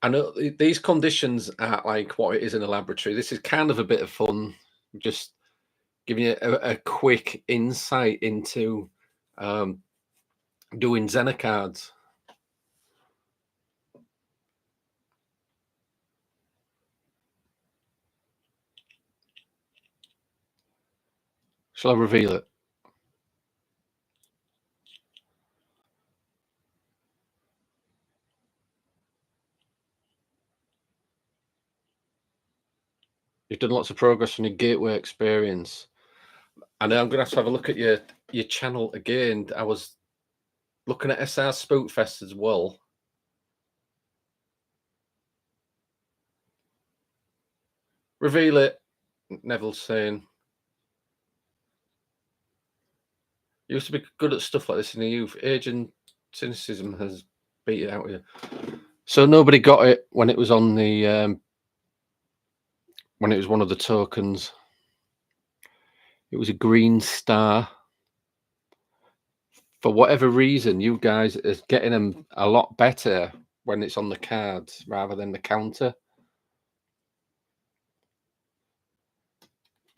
Speaker 1: I know these conditions are like what it is in a laboratory. This is kind of a bit of fun, just giving you a quick insight into doing zenner cards. Shall I reveal it? You've done lots of progress on your gateway experience. I know I'm going to have a look at your channel again. I was looking at SR Spookfest as well. Reveal it, Neville's saying. You used to be good at stuff like this in the youth. Age and cynicism has beat it out of you. So nobody got it when it was on the when it was one of the tokens. It was a green star. For whatever reason, you guys are getting them a lot better when it's on the cards rather than the counter.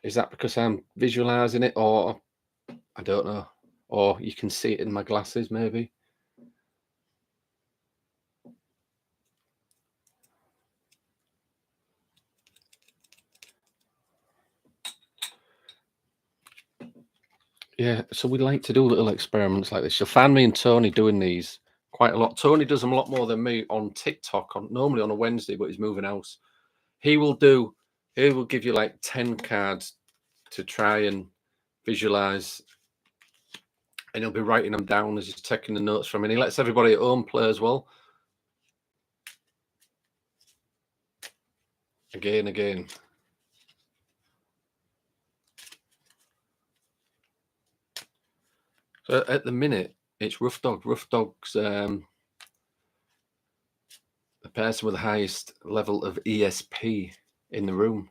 Speaker 1: Is that because I'm visualizing it, or I don't know, or you can see it in my glasses, maybe? Yeah, so we like to do little experiments like this. You'll find me and Tony doing these quite a lot. Tony does them a lot more than me on TikTok, normally on a Wednesday, but he's moving house. He will give you like 10 cards to try and visualize, and he'll be writing them down as he's taking the notes from, and he lets everybody at home play as well. Again. So at the minute, it's Rough Dog. Rough Dog's the person with the highest level of ESP in the room.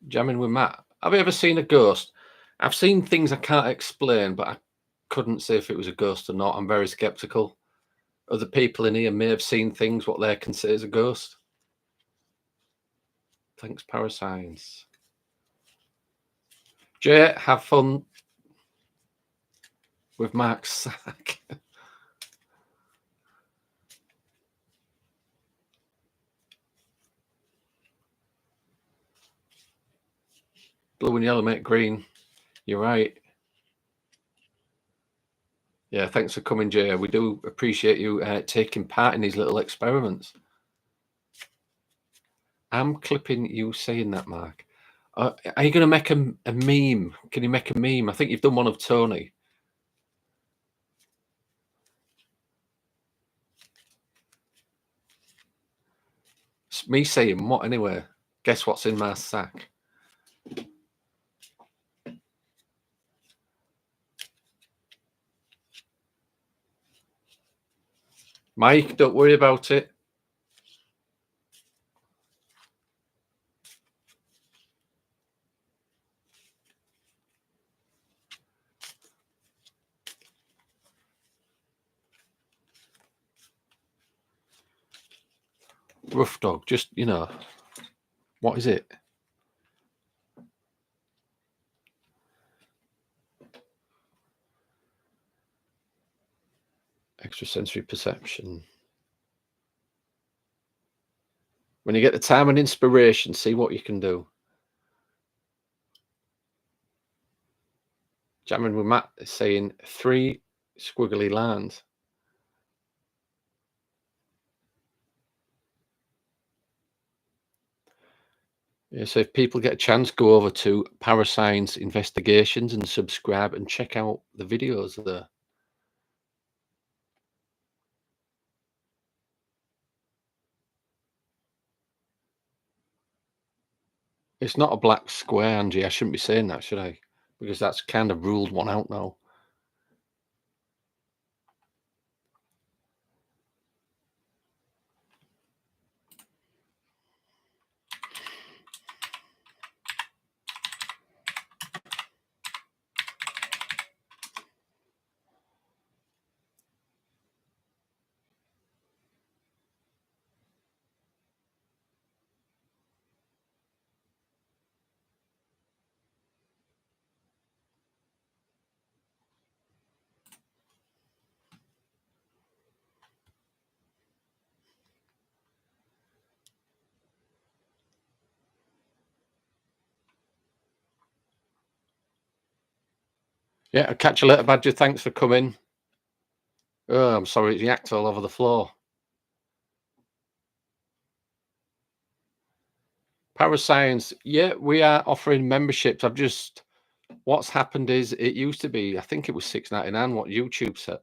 Speaker 1: Jamming with Matt. Have you ever seen a ghost? I've seen things I can't explain, but I couldn't say if it was a ghost or not. I'm very skeptical. other people in here may have seen things what they consider as a ghost. Thanks, Parascience. Jay, have fun with Mark's sack. Blue and yellow make green. You're right. Yeah, thanks for coming, Jay. We do appreciate you taking part in these little experiments. I'm clipping you saying that, Mark. Are you going to make a meme? Can you make a meme? I think you've done one of Tony. It's me saying what anyway? Guess what's in my sack? Mike, don't worry about it. Rough dog, just, you know, what is it? Extrasensory perception. When you get the time and inspiration, see what you can do. Jamming with Matt is saying 3 squiggly lines. Yeah, so if people get a chance, go over to Parascience Investigations and subscribe and check out the videos there. It's not a black square, Angie. I shouldn't be saying that, should I? Because that's kind of ruled one out now. Yeah, I'll catch you later, Badger. Thanks for coming. Oh, I'm sorry, it's yacked all over the floor. Parascience, yeah, we are offering memberships. What's happened is it used to be, I think it was $6.99 what YouTube said.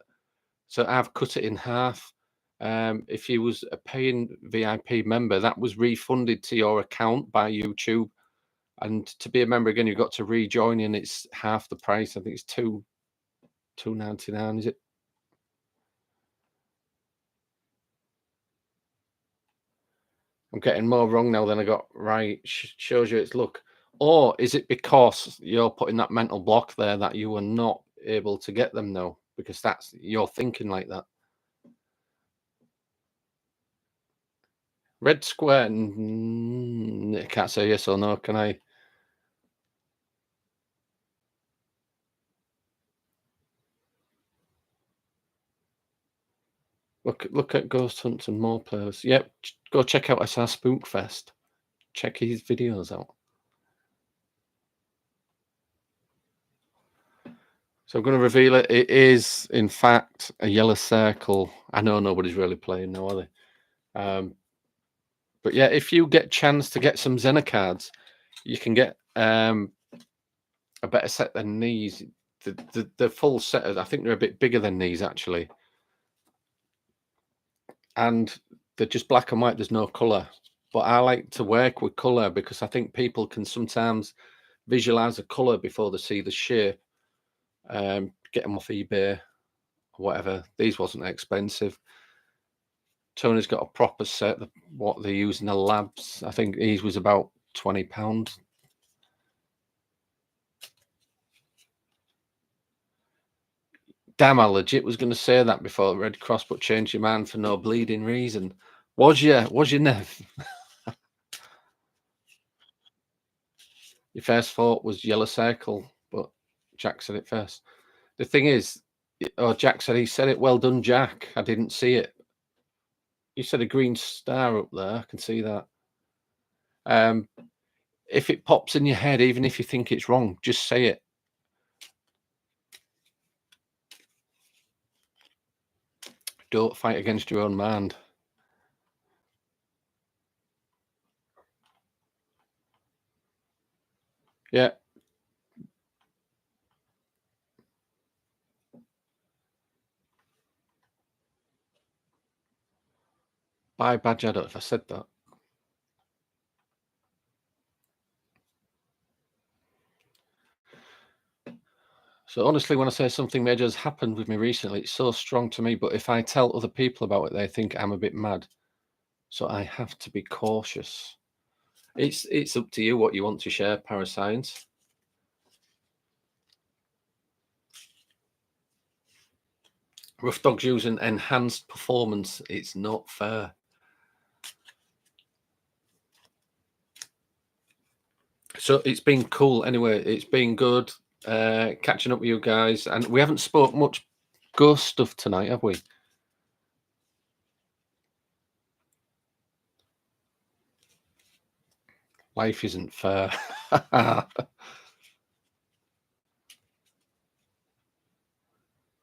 Speaker 1: So I've cut it in half. If you was a paying VIP member, that was refunded to your account by YouTube. And to be a member again, you've got to rejoin, and it's half the price. I think it's $2.99, is it? I'm getting more wrong now than I got right. Shows you it's look. Or is it because you're putting that mental block there that you are not able to get them now? Because that's you're thinking like that. Red square. I can't say yes or no, can I? Look at Ghost Hunts and more players. Yep, go check out SR Spookfest. Check his videos out. So I'm going to reveal it. It is, in fact, a yellow circle. I know nobody's really playing now, are they? But yeah, if you get a chance to get some zenner cards, you can get a better set than these. The full set, I think they're a bit bigger than these, actually. And they're just black and white. There's no colour. But I like to work with colour because I think people can sometimes visualize a colour before they see the shape. Get them off eBay or whatever. These wasn't expensive. Tony's got a proper set of what they use in the labs. I think these was about £20. Damn, I legit was going to say that before Red Cross, but changed your mind for no bleeding reason. Was you, Nev? Your first thought was yellow circle, but Jack said it first. The thing is, Jack said he said it. Well done, Jack. I didn't see it. You said a green star up there. I can see that. If it pops in your head, even if you think it's wrong, just say it. Don't fight against your own mind. Yeah. Bye, Badge. I don't know if I said that. So honestly, when I say something major has happened with me recently, it's so strong to me. But if I tell other people about it, they think I'm a bit mad. So I have to be cautious. It's up to you what you want to share, Parascience. Rough Dog's using enhanced performance. It's not fair. So it's been cool anyway. It's been good catching up with you guys. And we haven't spoke much ghost stuff tonight, have we? Life isn't fair.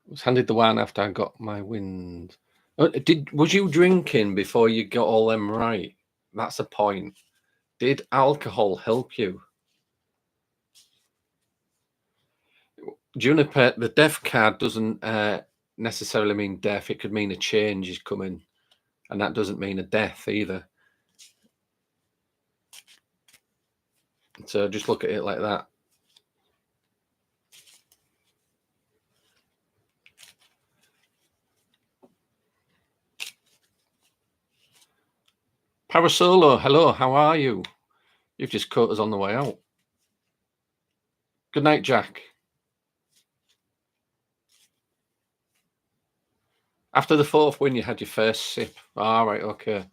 Speaker 1: Was handed the wine after I got my wind. Was you drinking before you got all them right? That's a point. Did alcohol help you? Juniper, the death card doesn't necessarily mean death. It could mean a change is coming, and that doesn't mean a death either. So just look at it like that. Parasolo, hello, how are you? You've just caught us on the way out. Good night, Jack. After the fourth win, you had your first sip. All right, okay.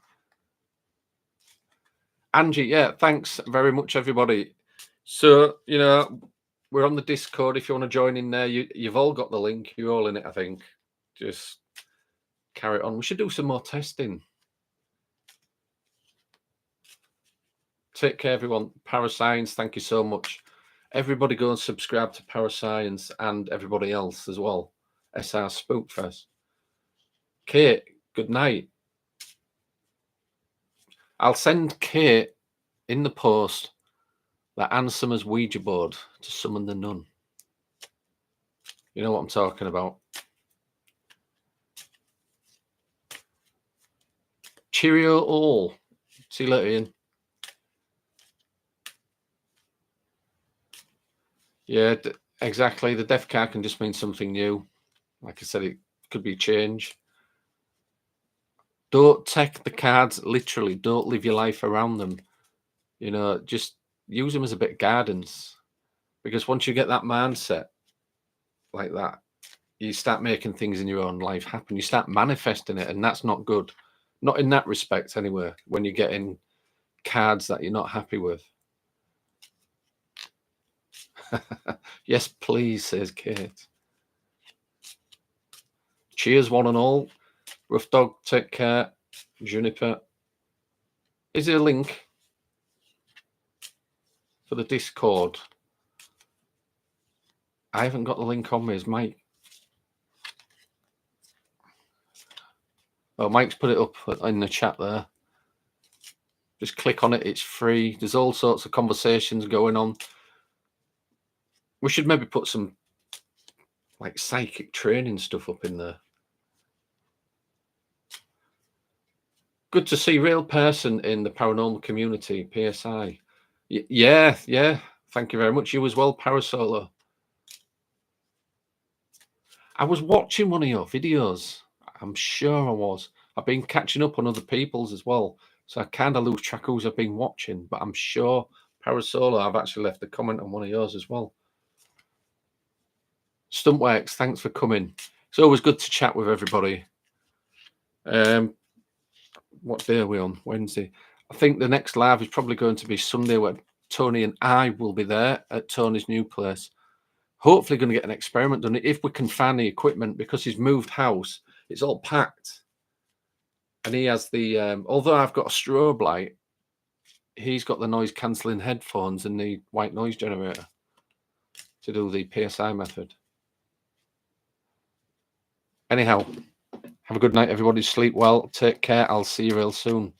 Speaker 1: Angie, yeah, thanks very much, everybody. So, we're on the Discord. If you want to join in there, you've all got the link. You're all in it, I think. Just carry it on. We should do some more testing. Take care, everyone. Parascience, thank you so much. Everybody go and subscribe to Parascience and everybody else as well. SR Spookfest. Kate, good night. I'll send Kate in the post that Anne Summers Ouija board to summon the nun. You know what I'm talking about. Cheerio all. See you later, Ian. Yeah, exactly. The death card can just mean something new. Like I said, it could be change. Don't take the cards literally. Don't live your life around them. Just use them as a bit of guidance. Because once you get that mindset like that, you start making things in your own life happen. You start manifesting it, and that's not good. Not in that respect, anyway, when you're getting cards that you're not happy with. Yes, please, says Kate. Cheers, one and all. Rough Dog, take care. Juniper. Is there a link for the Discord? I haven't got the link on me. Is Mike? Oh, Mike's put it up in the chat there. Just click on it. It's free. There's all sorts of conversations going on. We should maybe put some like psychic training stuff up in there. Good to see real person in the paranormal community, PSI. Yeah. Thank you very much. You as well, Parasolo. I was watching one of your videos. I'm sure I was. I've been catching up on other people's as well. So I kind of lose track who's I've been watching. But I'm sure, Parasolo, I've actually left a comment on one of yours as well. Stuntworks, thanks for coming. It's always good to chat with everybody. What day are we on? Wednesday. I think the next live is probably going to be Sunday, where Tony and I will be there at Tony's new place. Hopefully going to get an experiment done if we can find the equipment, because he's moved house. It's all packed. And he has the, although I've got a strobe light, he's got the noise cancelling headphones and the white noise generator to do the PSI method. Anyhow, have a good night, everybody. Sleep well. Take care. I'll see you real soon.